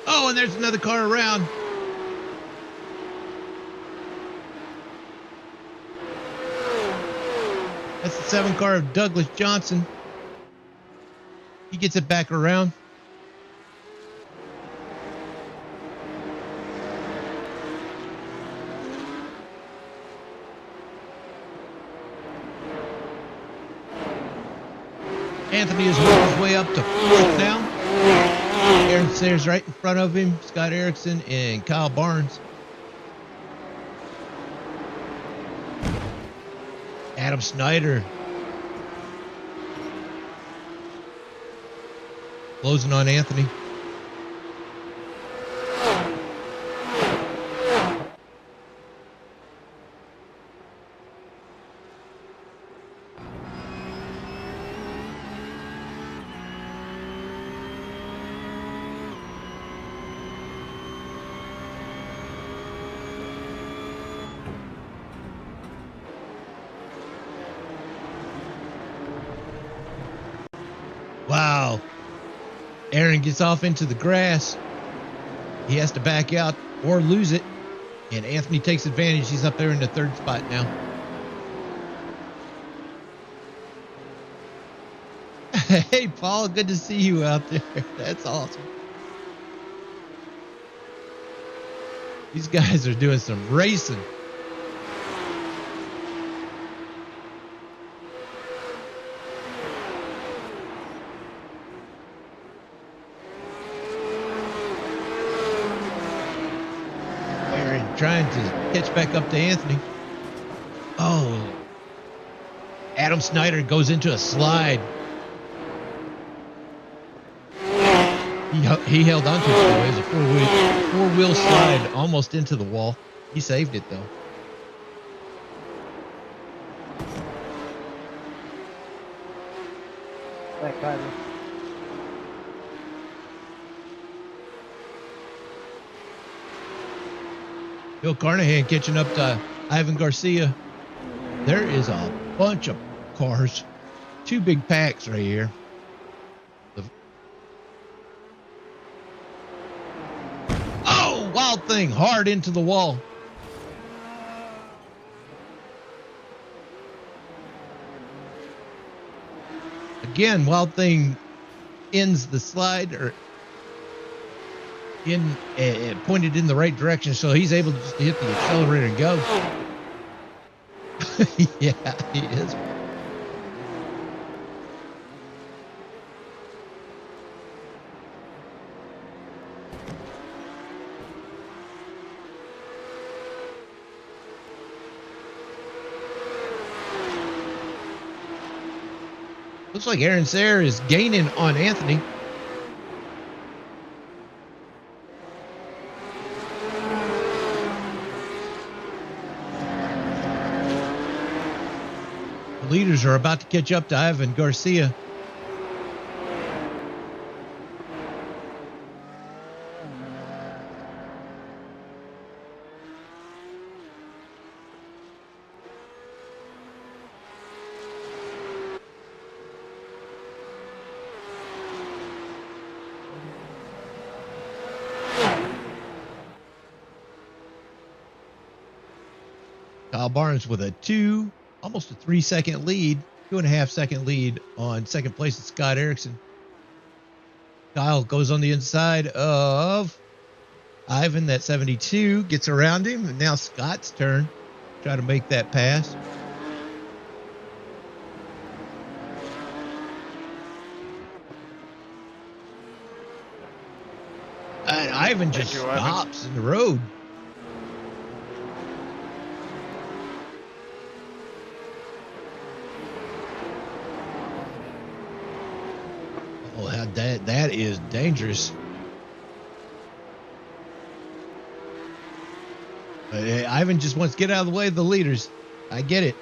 Oh, and there's another car around. That's the 7 car of Douglas Johnson. He gets it back around. Anthony is working his way up to 4th now. Aaron Sayre's right in front of him. Scott Erickson and Kyle Barnes. Adam Snyder closing on Anthony. Wow. Aaron gets off into the grass. He has to back out or lose it. And Anthony takes advantage. He's up there in the 3rd spot now. Hey, Paul, good to see you out there. That's awesome. These guys are doing some racing. Aaron trying to catch back up to Anthony. Oh, Adam Snyder goes into a slide. He held onto it though. It was a four-wheel slide almost into the wall. He saved it though. That kind of. Bill Carnahan catching up to Ivan Garcia. There is a bunch of cars. Two big packs right here. Oh, Wild Thing hard into the wall. Again, Wild Thing ends the slide or pointed in the right direction, so he's able to just hit the accelerator and go. Yeah, he is. Looks like Aaron Sayre is gaining on Anthony. The leaders are about to catch up to Ivan Garcia. Kyle Barnes with almost a 3-second lead, 2.5-second lead on second place at Scott Erickson. Kyle goes on the inside of Ivan, that 72, gets around him, and now Scott's turn. Try to make that pass. And Ivan just stops in the road. Oh, that is dangerous. Ivan just wants to get out of the way of the leaders. I get it.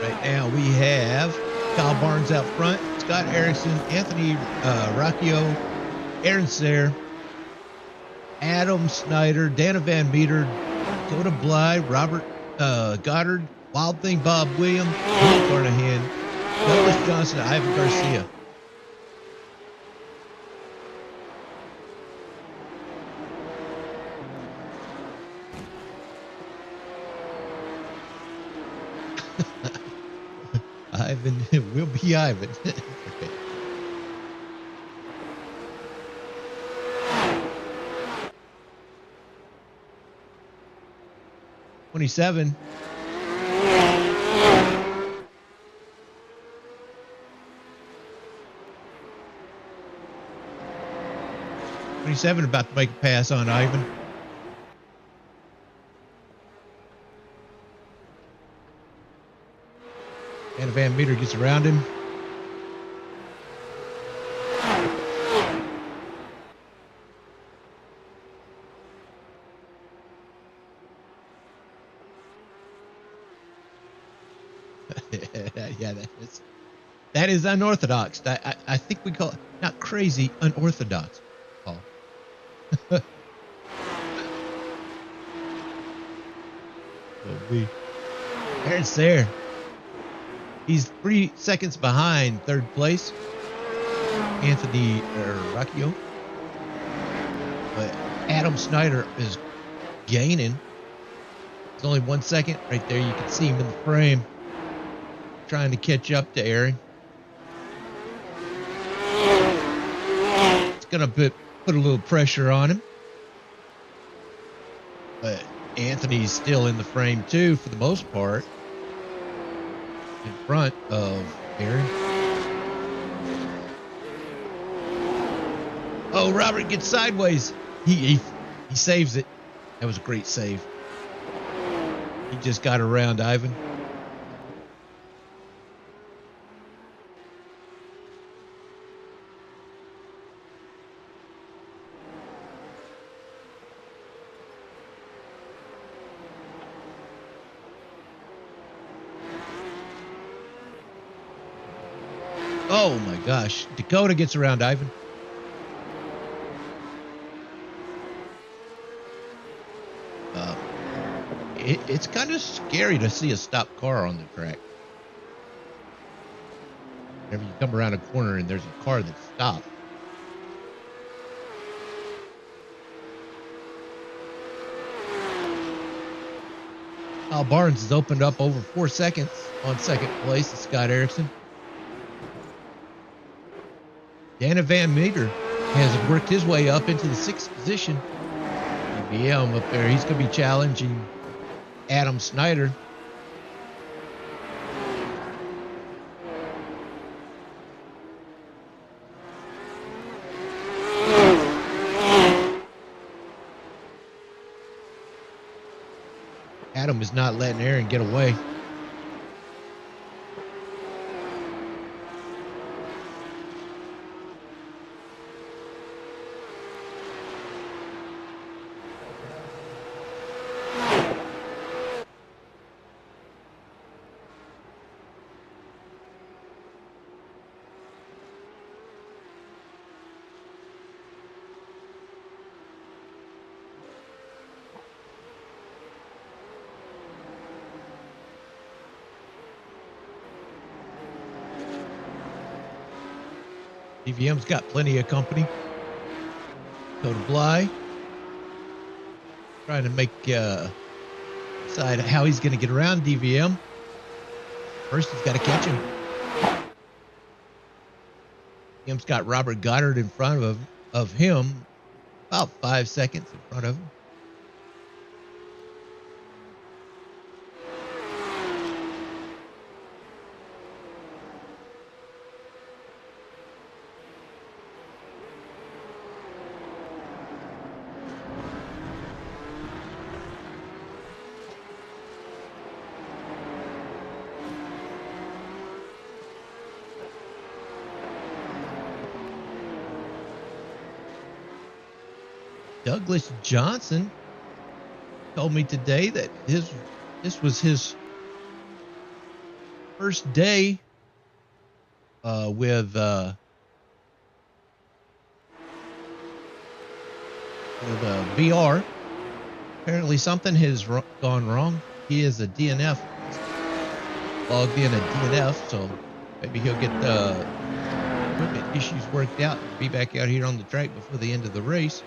Right now we have Kyle Barnes out front, Scott Erickson, Anthony Rocchio, Aaron Sayre, Adam Snyder, Dana Van Meter, Dakota Bly, Robert Goddard, Wild Thing Bob Williams, Will Carnahan, Douglas Johnson, Ivan Garcia. Ivan will be Ivan. Okay. '27. '27 about to make a pass on Ivan. And Van Meter gets around him. Yeah, that is unorthodox. I think we call it not crazy, unorthodox. Paul. Aaron Sayre. He's 3 seconds behind third place, Anthony Rocchio. But Adam Snyder is gaining. It's only 1 second right there. You can see him in the frame trying to catch up to Aaron. It's going to put a little pressure on him. But Anthony's still in the frame too for the most part. In front of Aaron. Oh, Robert gets sideways. He saves it. That was a great save. He just got around Ivan. Oh my gosh. Dakota gets around Ivan. It's kind of scary to see a stopped car on the track. Whenever you come around a corner and there's a car that's stopped. Kyle Barnes has opened up over 4 seconds on second place to Scott Erickson. Dana Van Meter has worked his way up into the 6th position. DVM up there, he's going to be challenging Adam Snyder. Adam is not letting Aaron get away. DVM's got plenty of company. Go to Bly. Trying to make decide how he's going to get around DVM. First, he's got to catch him. DVM's got Robert Goddard in front of him. About 5 seconds in front of him. Douglas Johnson told me today that this was his first day with VR. Apparently something has gone wrong. He is a DNF, logged in a DNF, so maybe he'll get the equipment issues worked out and be back out here on the track before the end of the race.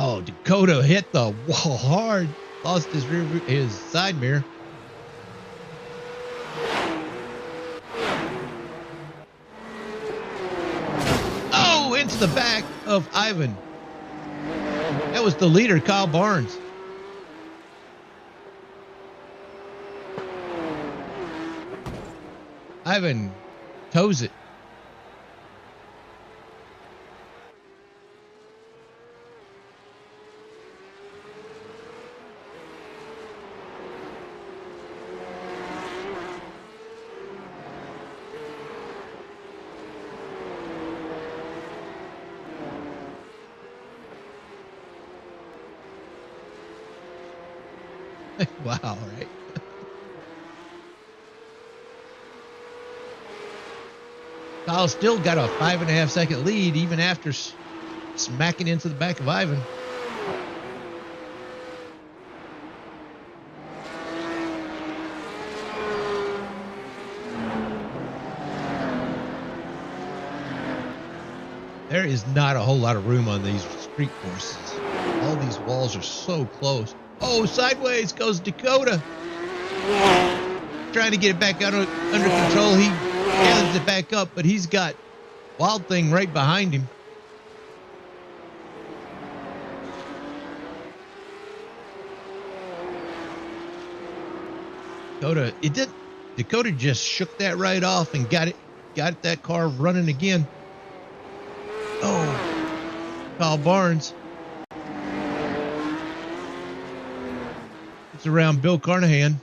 Oh, Dakota hit the wall hard. Lost his side mirror. Oh, into the back of Ivan. That was the leader, Kyle Barnes. Ivan toes it. Wow, right? Kyle still got a 5.5 second lead even after smacking into the back of Ivan. There is not a whole lot of room on these street courses. All these walls are so close. Oh, sideways goes Dakota. Trying to get it back under control. He gathers it back up, but he's got Wild Thing right behind him. Dakota just shook that right off and got that car running again. Oh, Kyle Barnes. It's around Bill Carnahan.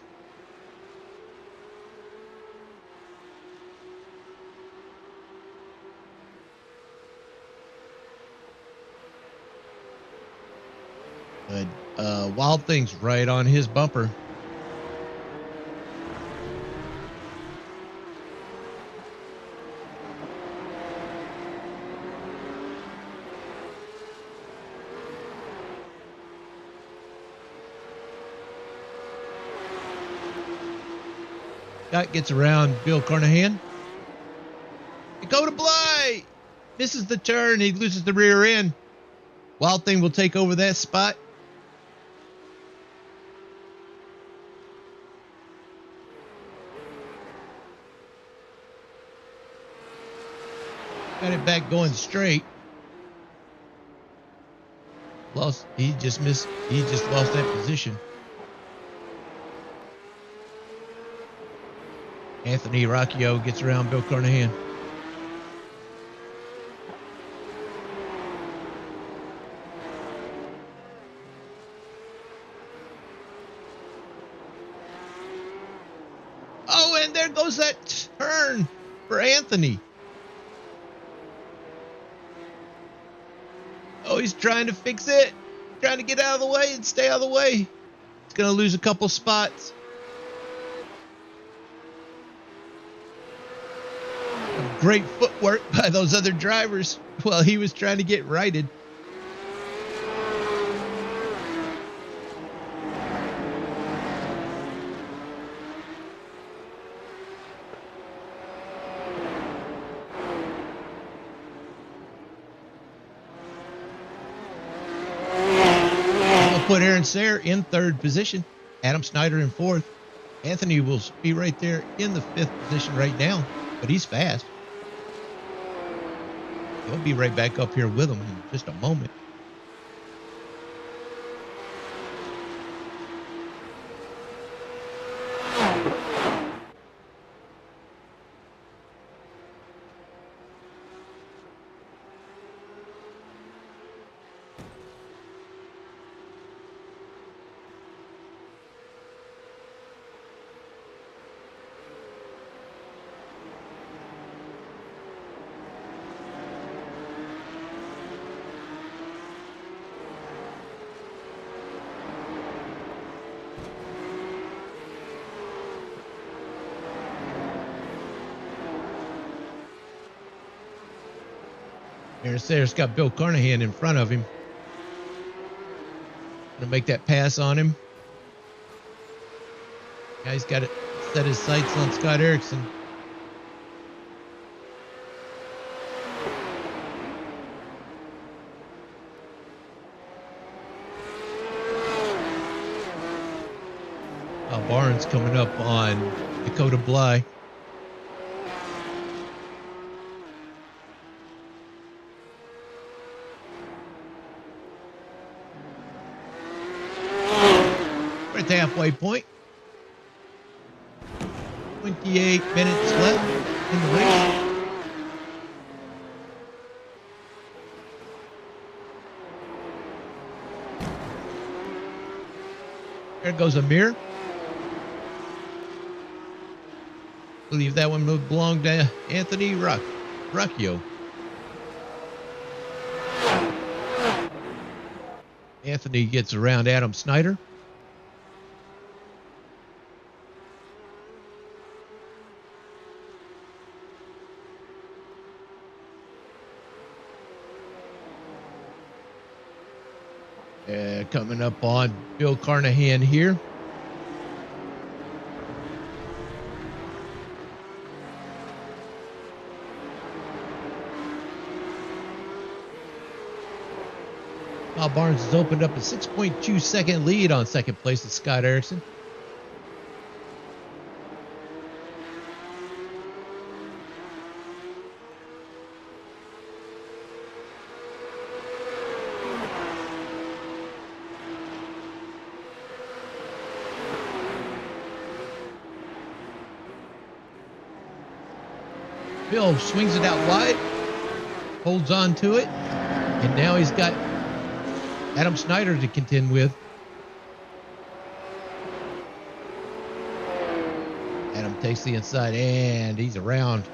But Wild Thing's right on his bumper. Scott gets around Bill Carnahan. Dakota Bly misses the turn. He loses the rear end. Wild Thing will take over that spot. Got it back going straight. He just lost that position. Anthony Rocchio gets around Bill Carnahan. Oh, and there goes that turn for Anthony. Oh, he's trying to fix it. Trying to get out of the way and stay out of the way. He's going to lose a couple spots. Great footwork by those other drivers while he was trying to get righted. We'll put Aaron Sayre in third position. Adam Snyder in fourth. Anthony will be right there in the fifth position right now, but he's fast. He'll be right back up here with him in just a moment. Aaron Sayre's got Bill Carnahan in front of him. Gonna make that pass on him. Now he's got to set his sights on Scott Erickson. Barnes coming up on Dakota Bly. We're at the halfway point. 28 minutes left in the race. There goes Amir. I believe that one belonged to Anthony Rocchio. Anthony gets around Adam Snyder. Coming up on Bill Carnahan here. Kyle Barnes has opened up a 6.2 second lead on second place with Scott Erickson. Bill swings it out wide, holds on to it, and now he's got Adam Snyder to contend with. Adam takes the inside and he's around.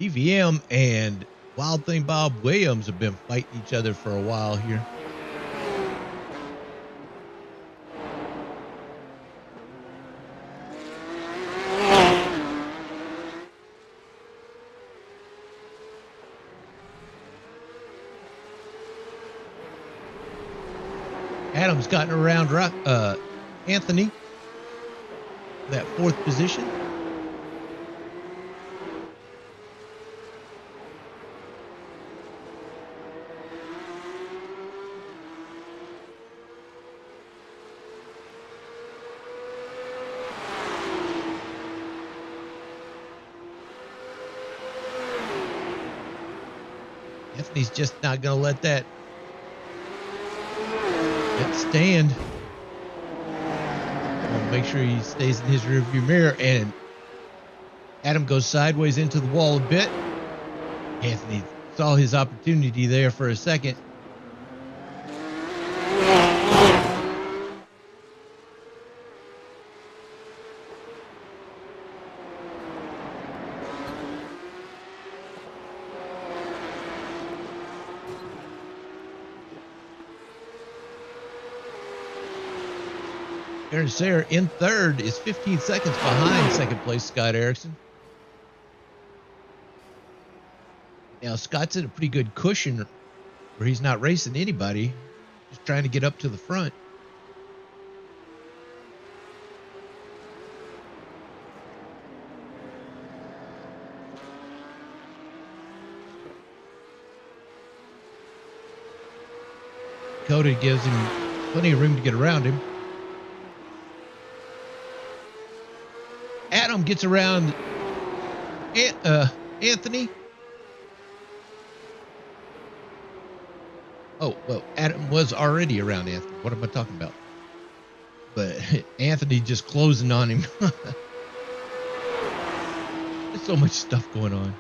EVM and Wild Thing Bob Williams have been fighting each other for a while here. Adam's gotten around Anthony, that fourth position. Anthony's just not going to let that stand. Make sure he stays in his rearview mirror, and Adam goes sideways into the wall a bit. Anthony saw his opportunity there for a second. Aaron Sayre in third is 15 seconds behind second place Scott Erickson. Now Scott's in a pretty good cushion where he's not racing anybody, just trying to get up to the front. Dakota gives him plenty of room to get around him. Adam gets around Anthony. Oh, well, Adam was already around Anthony. What am I talking about? But Anthony just closing on him. There's so much stuff going on.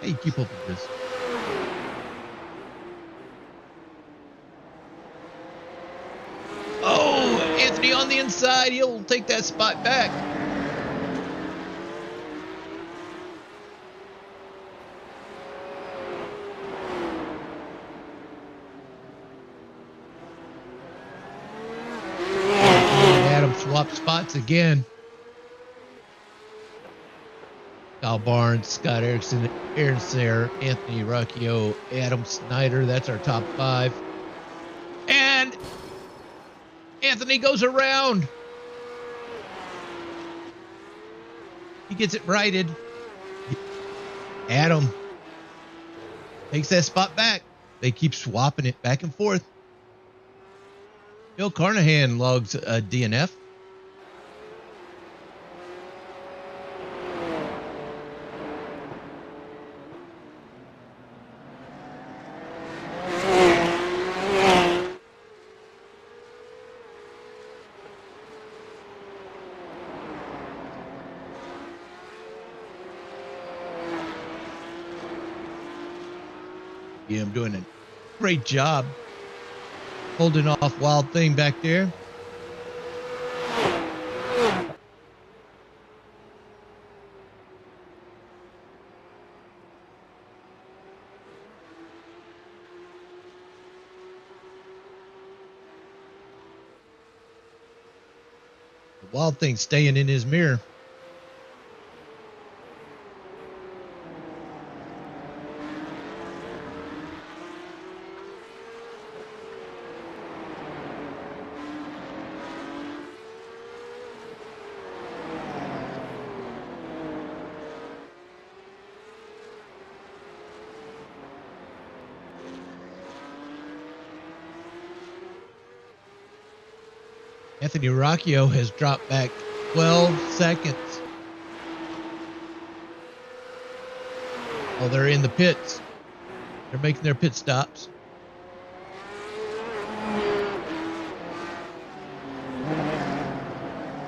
Hey, keep up with this. Oh, Anthony on the inside. He'll take that spot back. Swap spots again. Kyle Barnes, Scott Erickson, Aaron Sayre, Anthony Rocchio, Adam Snyder. That's our top five. And Anthony goes around. He gets it righted. Adam takes that spot back. They keep swapping it back and forth. Bill Carnahan logs a DNF. Yeah, I'm doing a great job holding off Wild Thing back there. Wild Thing staying in his mirror. Anthony Rocchio has dropped back 12 seconds. Oh, they're in the pits. They're making their pit stops.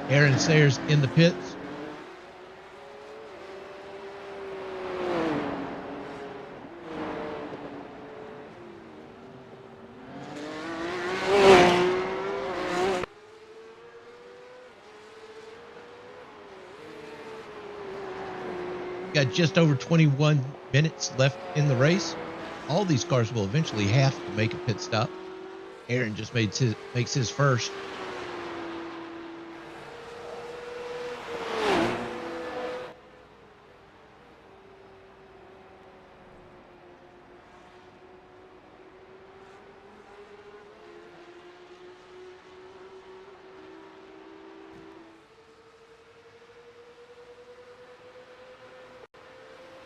Aaron Sayers in the pits. Got just over 21 minutes left in the race. All these cars will eventually have to make a pit stop. Aaron just makes his first.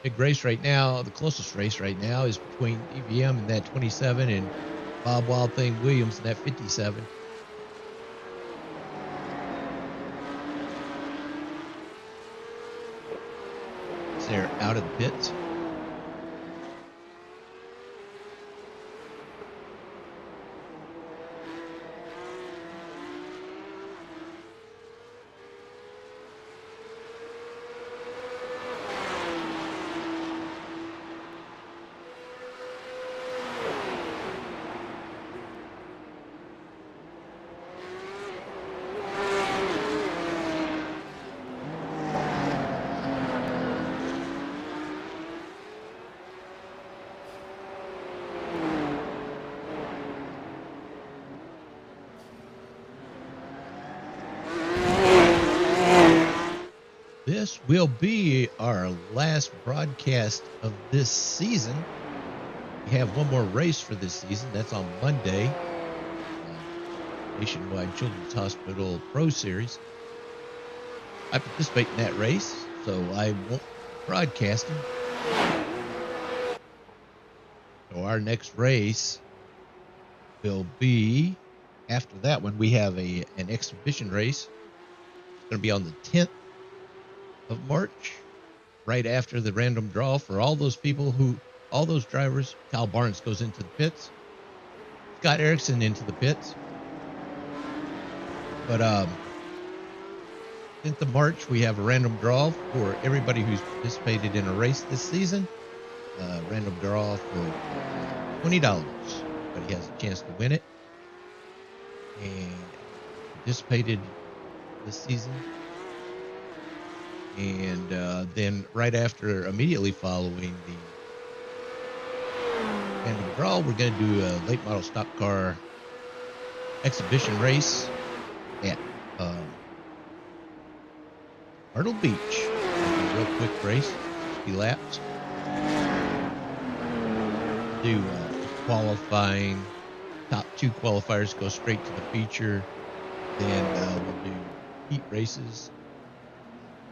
Big race right now. The closest race right now is between EVM and that 27 and Bob Wild Thing Williams and that 57. They're out of the pits. This will be our last broadcast of this season. We have one more race for this season. That's on Monday. Nationwide Children's Hospital Pro Series. I participate in that race, so I won't be broadcasting. So our next race will be, after that one, we have an exhibition race. It's going to be on the 10th of March, right after the random draw for all those drivers. Kyle Barnes goes into the pits. Scott Erickson into the pits. But 10th of March, we have a random draw for everybody who's participated in a race this season. Random draw for $20. Everybody has a chance to win it. And participated this season. And then right after, immediately following the random draw, we're going to do a late model stock car exhibition race at Myrtle Beach. A real quick race, 60 laps. Do qualifying, top 2 qualifiers go straight to the feature. Then we'll do heat races.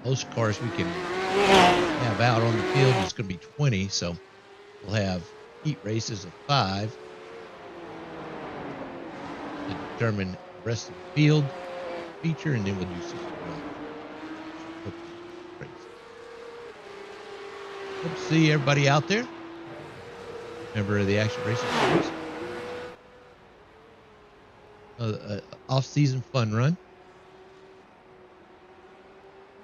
Most cars we can have out on the field is going to be 20, so we'll have heat races of 5 to determine the rest of the field feature, and then we'll do 60 races. Hope to see everybody out there. Member of the Action Racing Series. Off-season fun run.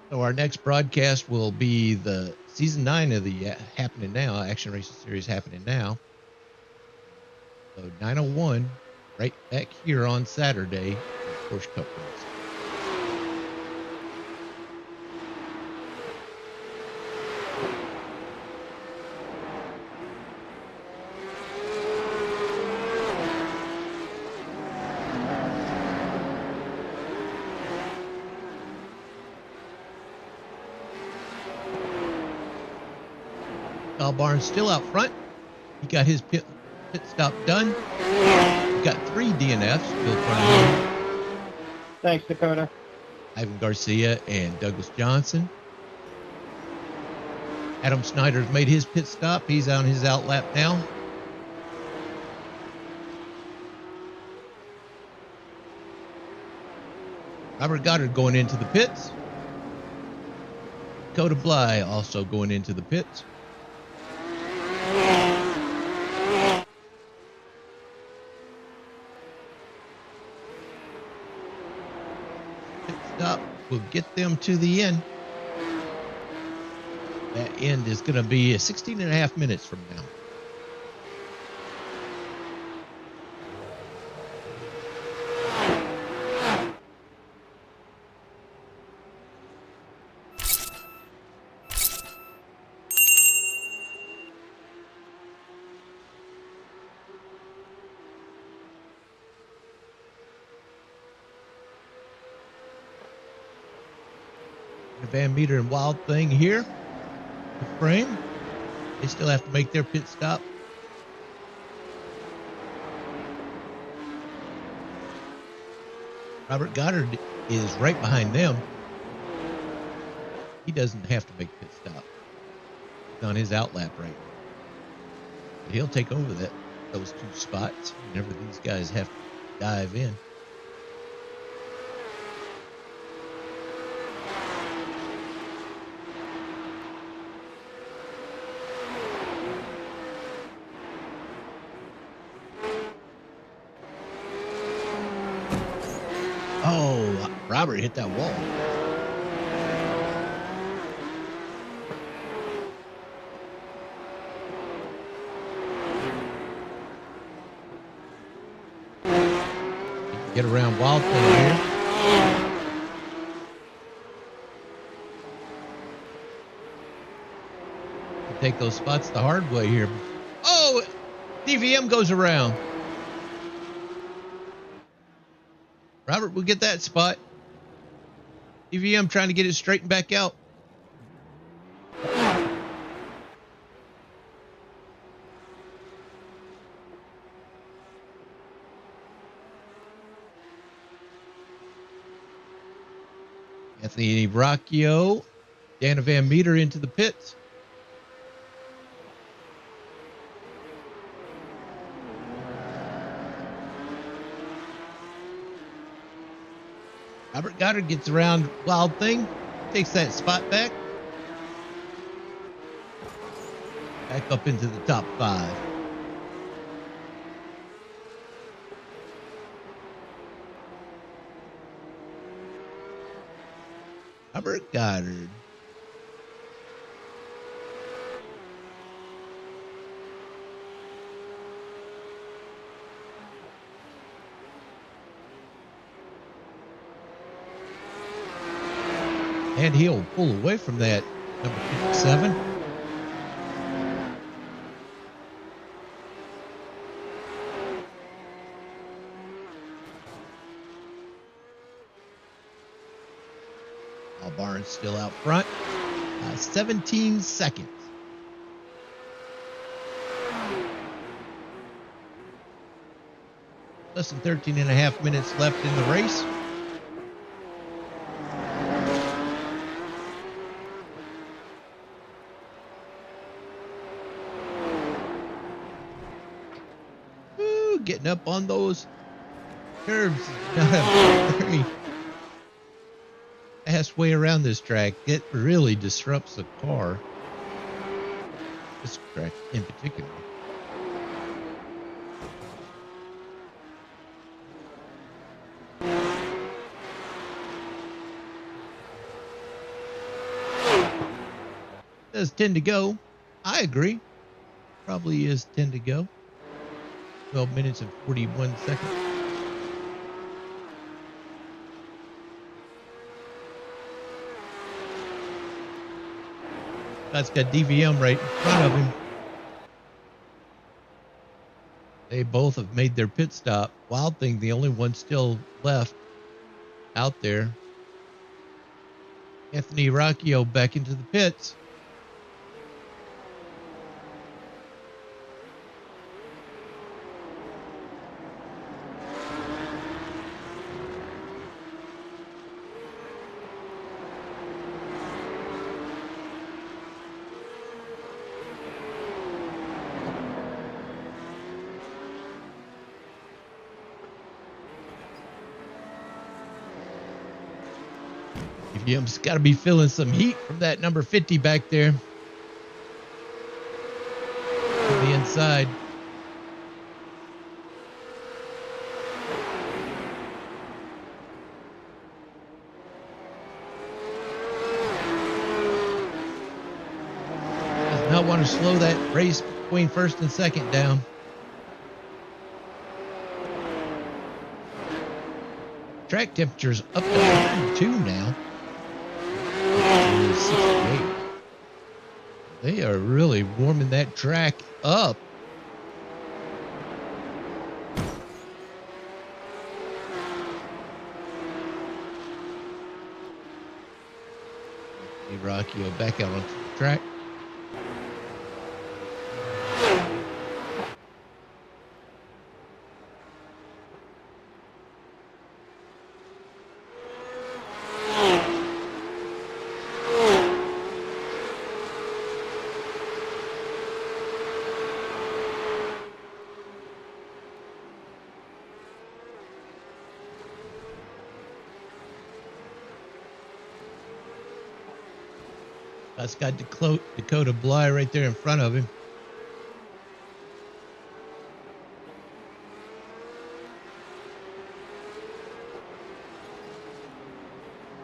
So our next broadcast will be the season 9 of the Happening Now, Action Racing Series Happening Now. So 9:01, right back here on Saturday, Porsche Cup race. Kyle Barnes still out front. He got his pit stop done. We've got 3 DNFs still front of him. Thanks, Dakota. Ivan Garcia and Douglas Johnson. Adam Snyder's made his pit stop. He's on his out lap now. Robert Goddard going into the pits. Dakota Bly also going into the pits. Pit stop will get them to the end. That end is going to be 16 and a half minutes from now. Van Meter and Wild Thing here. The frame. They still have to make their pit stop. Robert Goddard is right behind them. He doesn't have to make pit stop. He's on his out lap right now. But he'll take over those 2 spots whenever these guys have to dive in. Oh, Robert hit that wall. Get around Wild Thing here. Take those spots the hard way here. Oh, DVM goes around. Robert will get that spot. DVM trying to get it straightened back out. Anthony Bracchio, Dana Van Meter into the pits. Robert Goddard gets around Wild Thing, takes that spot back. Back up into the top 5. Robert Goddard. And he'll pull away from that number 57. Al Barnes still out front. 17 seconds. Less than 13 and a half minutes left in the race. Getting up on those curves. Not a very fast way around this track. It really disrupts the car. This track in particular. Does 10 to go. I agree. Probably is 10 to go. 12 minutes and 41 seconds. That's got DVM right in front of him. They both have made their pit stop. Wild Thing, the only one still left out there. Anthony Rocchio back into the pits. Jim's got to be feeling some heat from that number 50 back there on the inside. Does not want to slow that race between first and second down. Track temperature's up to 102 now. 68. They are really warming that track up. Hey, Rocky, back out onto the track. That's got Dakota Bly right there in front of him.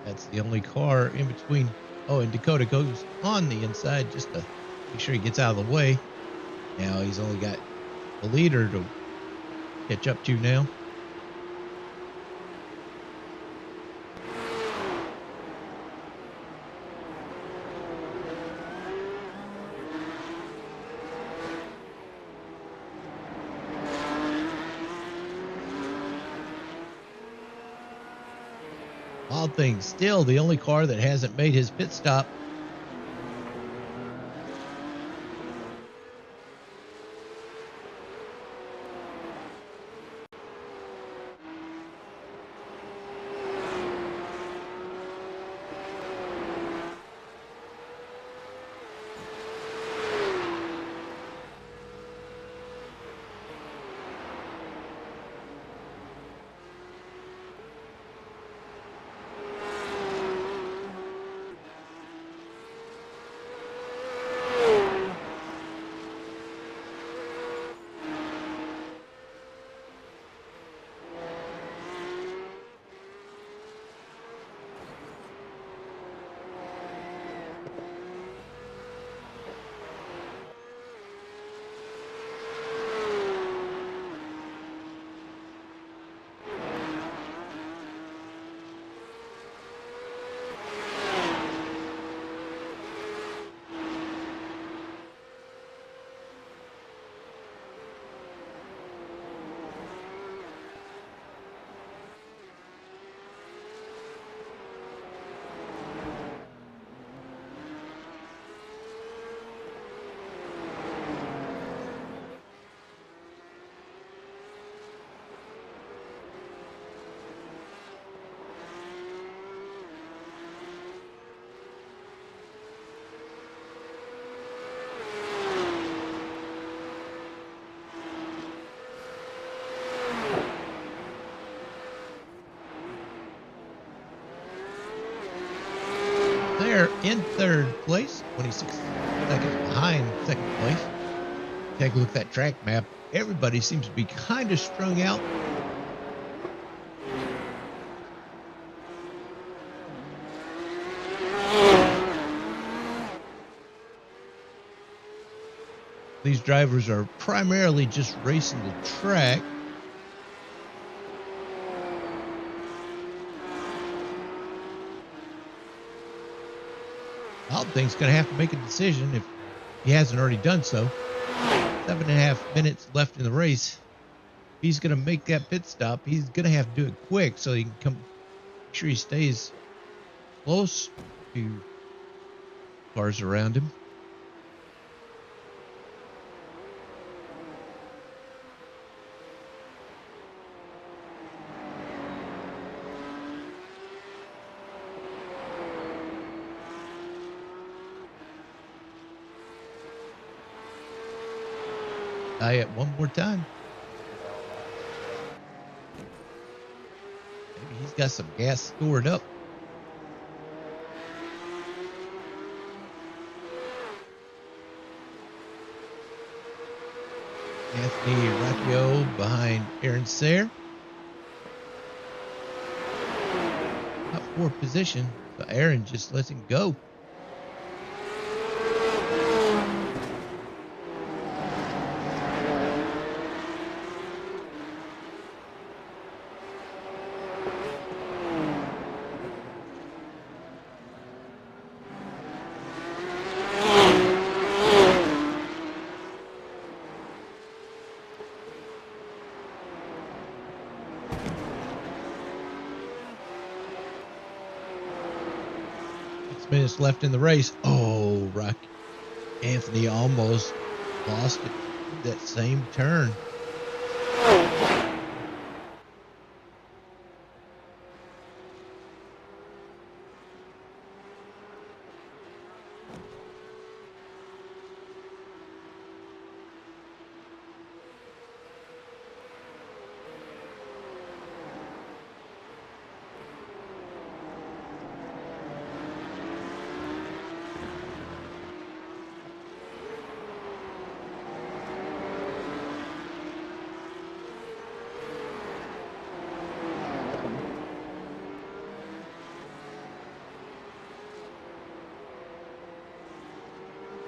That's the only car in between. Oh, and Dakota goes on the inside just to make sure he gets out of the way. Now he's only got the leader to catch up to now. Wild thing, still the only car that hasn't made his pit stop. They're in third place, 26 seconds behind second place. Take a look at that track map. Everybody seems to be kind of strung out. These drivers are primarily just racing the track. Thing's going to have to make a decision if he hasn't already done so. 7.5 minutes left in the race. If he's going to make that pit stop, he's going to have to do it quick so he can make sure he stays close to cars around him. Tie it one more time. Maybe he's got some gas stored up. Anthony Racchio behind Aaron Sayre. Top 4 position, so Aaron just lets him go. Minutes left in the race. Oh, Rocky. Anthony almost lost it that same turn.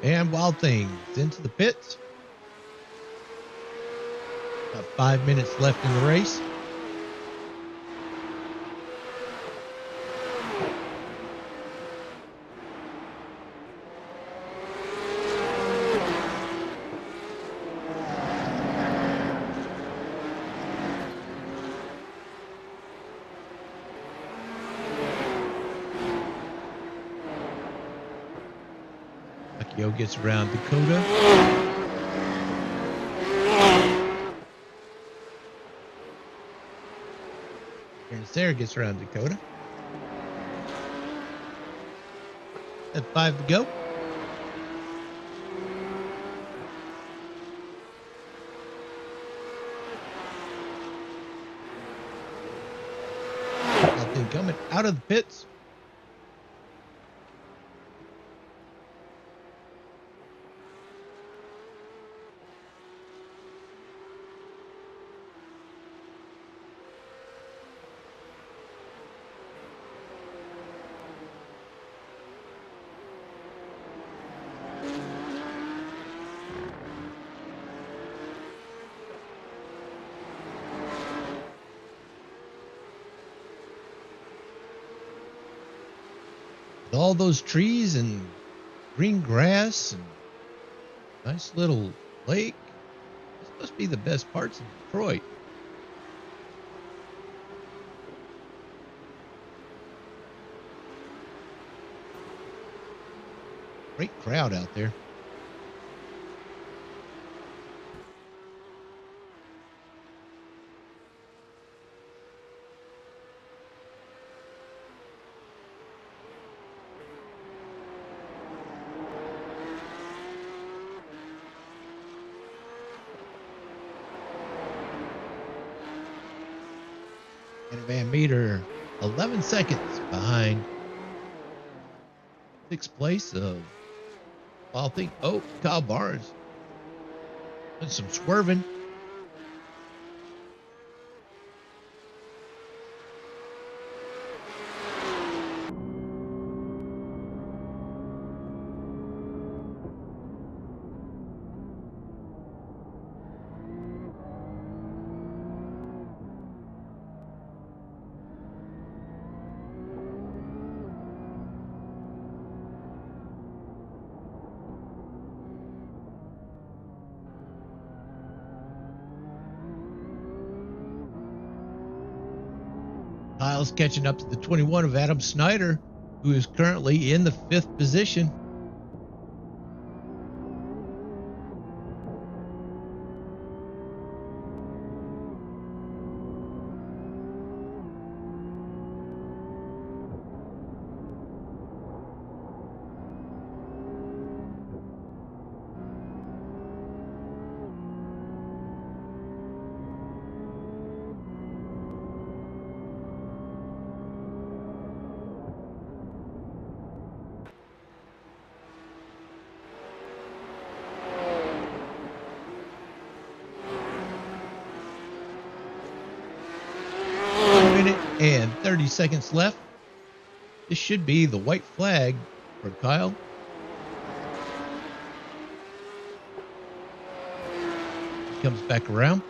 And Wild Things into the pits. About 5 minutes left in the race. Akio gets around Dakota. Aaron Sayre gets around Dakota. At 5 to go. Nothing coming out of the pits. All those trees and green grass and nice little lake. This must be the best parts of Detroit. Great crowd out there. And Van Meter 11 seconds behind 6th place of Kyle Barnes. And some swerving. Kyle's catching up to the 21 of Adam Snyder, who is currently in the 5th position. and 30 seconds left. This should be the white flag for Kyle. He comes back around.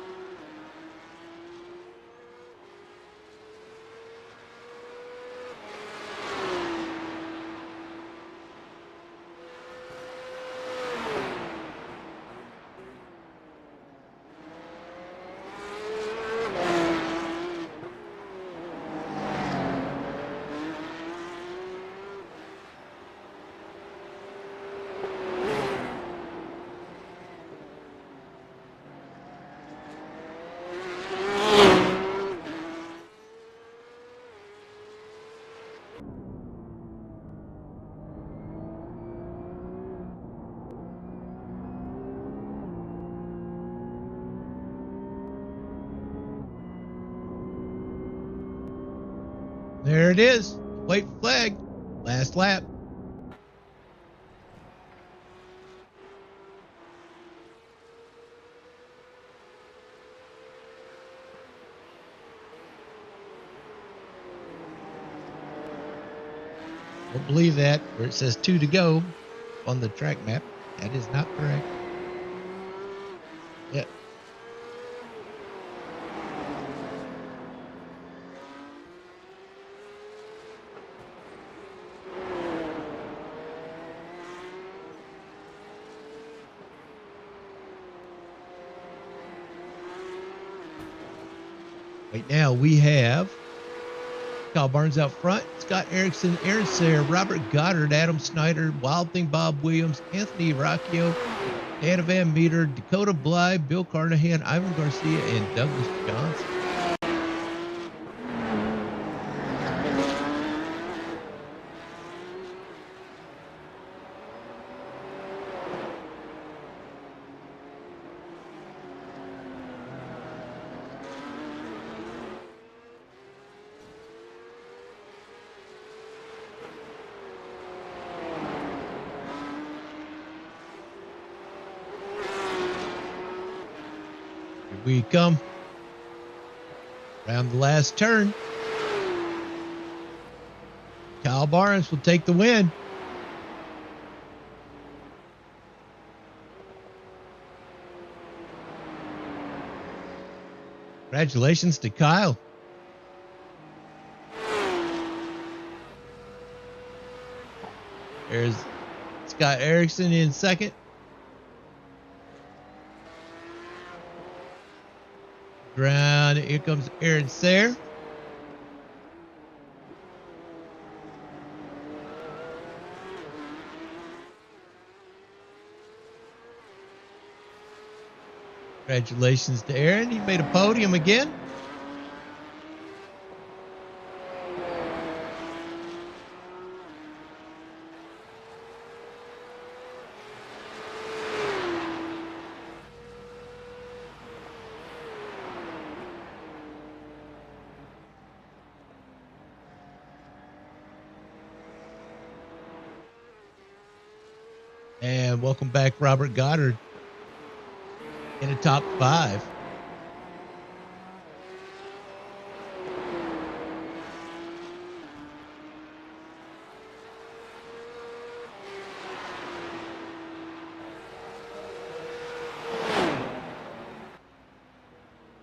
There it is. White flag. Last lap. Don't believe that where it says 2 to go on the track map. That is not correct. Yeah. Right now we have Kyle Barnes out front, Scott Erickson, Aaron Sayre, Robert Goddard, Adam Snyder, Wild Thing Bob Williams, Anthony Rocchio, Dana Van Meter, Dakota Bly, Bill Carnahan, Ivan Garcia, and Douglas Johnson. We come around the last turn. Kyle Barnes will take the win. Congratulations to Kyle. There's Scott Erickson in second. Ground. Here comes Aaron Sayre. Congratulations to Aaron. He made a podium again. And welcome back, Robert Goddard, in the top 5.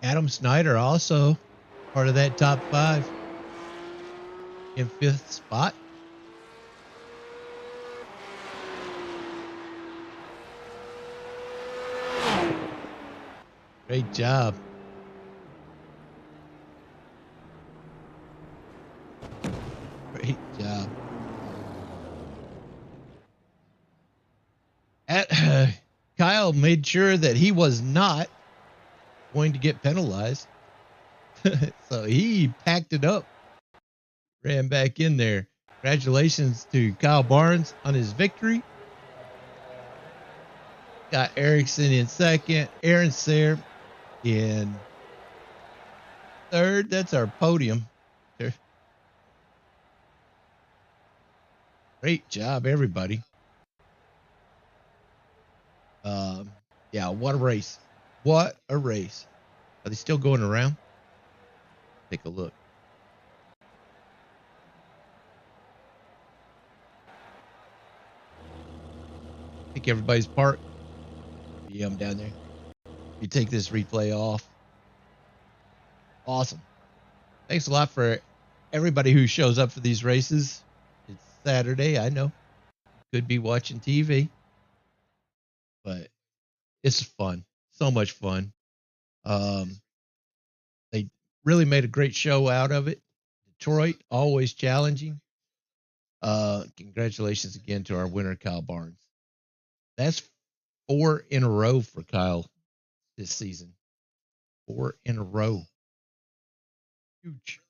Adam Snyder also part of that top 5 in 5th spot. Great job. Great job. Kyle made sure that he was not going to get penalized. So he packed it up. Ran back in there. Congratulations to Kyle Barnes on his victory. Got Erickson in second. Aaron Sayre in third. That's our podium. Great job, everybody. Yeah, what a race. What a race. Are they still going around? Take a look. pick everybody's part. Down there. You take this replay off. Awesome. Thanks a lot for everybody who shows up for these races. It's Saturday, I know. Could be watching TV, but it's fun. So much fun. They really made a great show out of it. Detroit, always challenging. Congratulations again to our winner, Kyle Barnes. That's 4 in a row for Kyle this season. 4 in a row. Huge.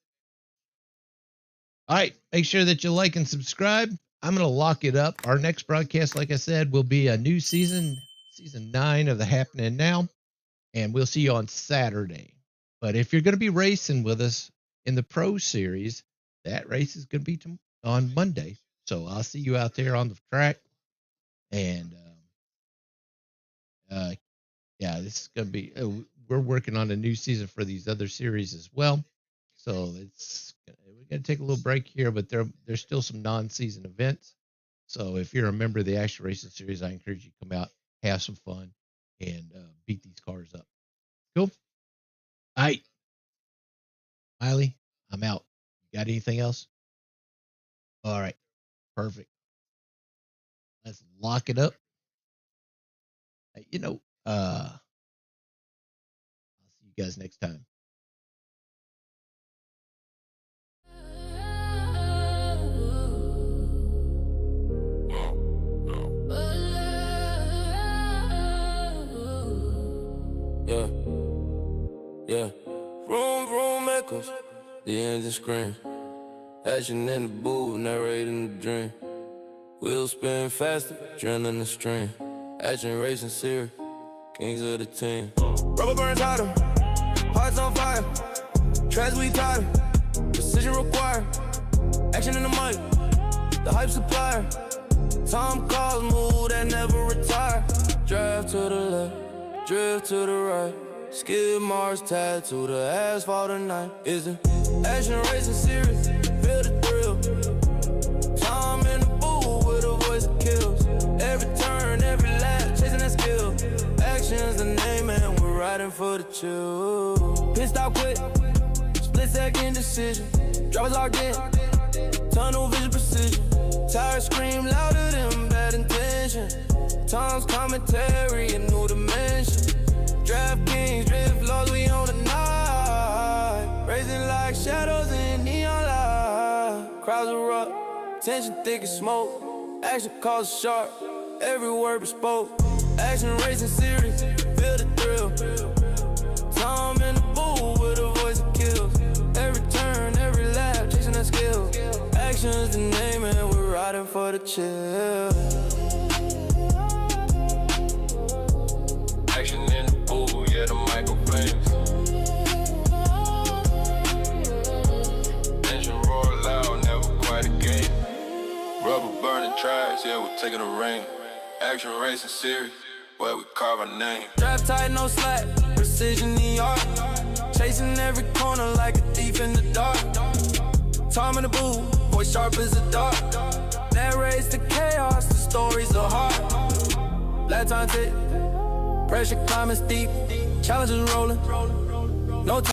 All right. Make sure that you like and subscribe. I'm going to lock it up. Our next broadcast, like I said, will be a new season, season 9 of the Happening Now. And we'll see you on Saturday. But if you're going to be racing with us in the Pro Series, that race is going to be on Monday. So I'll see you out there on the track. And yeah, this is going to be, we're working on a new season for these other series as well. So we're going to take a little break here, but there's still some non-season events. So if you're a member of the Action Racing Series, I encourage you to come out, have some fun, and beat these cars up. Cool? All right. Miley, I'm out. You got anything else? All right. Perfect. Let's lock it up. I'll see you guys next time. Yeah. Room echoes, the engine scream. Action in the booth, narrating the dream. Wheels spin faster, adrenaline the stream. Action racing series, kings of the team. Rubber burns hotter, hearts on fire. Tracks we tighter, precision required. Action in the mic, the hype supplier. Tom calls, move that never retire. Drive to the left, drift to the right. Skid marks tied to the asphalt tonight. Is it action racing series? Feel the thrill. Tom in the booth with a voice that kills. Every turn, every lap, chasing that skill. Action's the name and we're riding for the chill. Pit stop quick, split second decision. Drivers locked in, tunnel vision precision. Tires scream louder than bad intention. Tom's commentary, a new dimension. Draft kings, drift laws, we on the night. Racing like shadows in neon light. Crowds erupt, tension thick as smoke. Action calls sharp, every word bespoke. Action racing series, feel the thrill. Tom in the booth with a voice that kills. Every turn, every lap, chasing that skill. Action's the name and we're riding for the chill. Action in the booth, yeah, the microphones. Engine roar loud, never quite a game. Rubber burning tracks, yeah, we're taking a rain. Action racing series, where we carve our name. Drive tight, no slack, precision the art. Chasing every corner like a thief in the dark. Tom in the booth, voice sharp as a dart. Narrates the chaos, the stories are hard. Black time tick. Pressure climbing steep, challenges rolling. No time.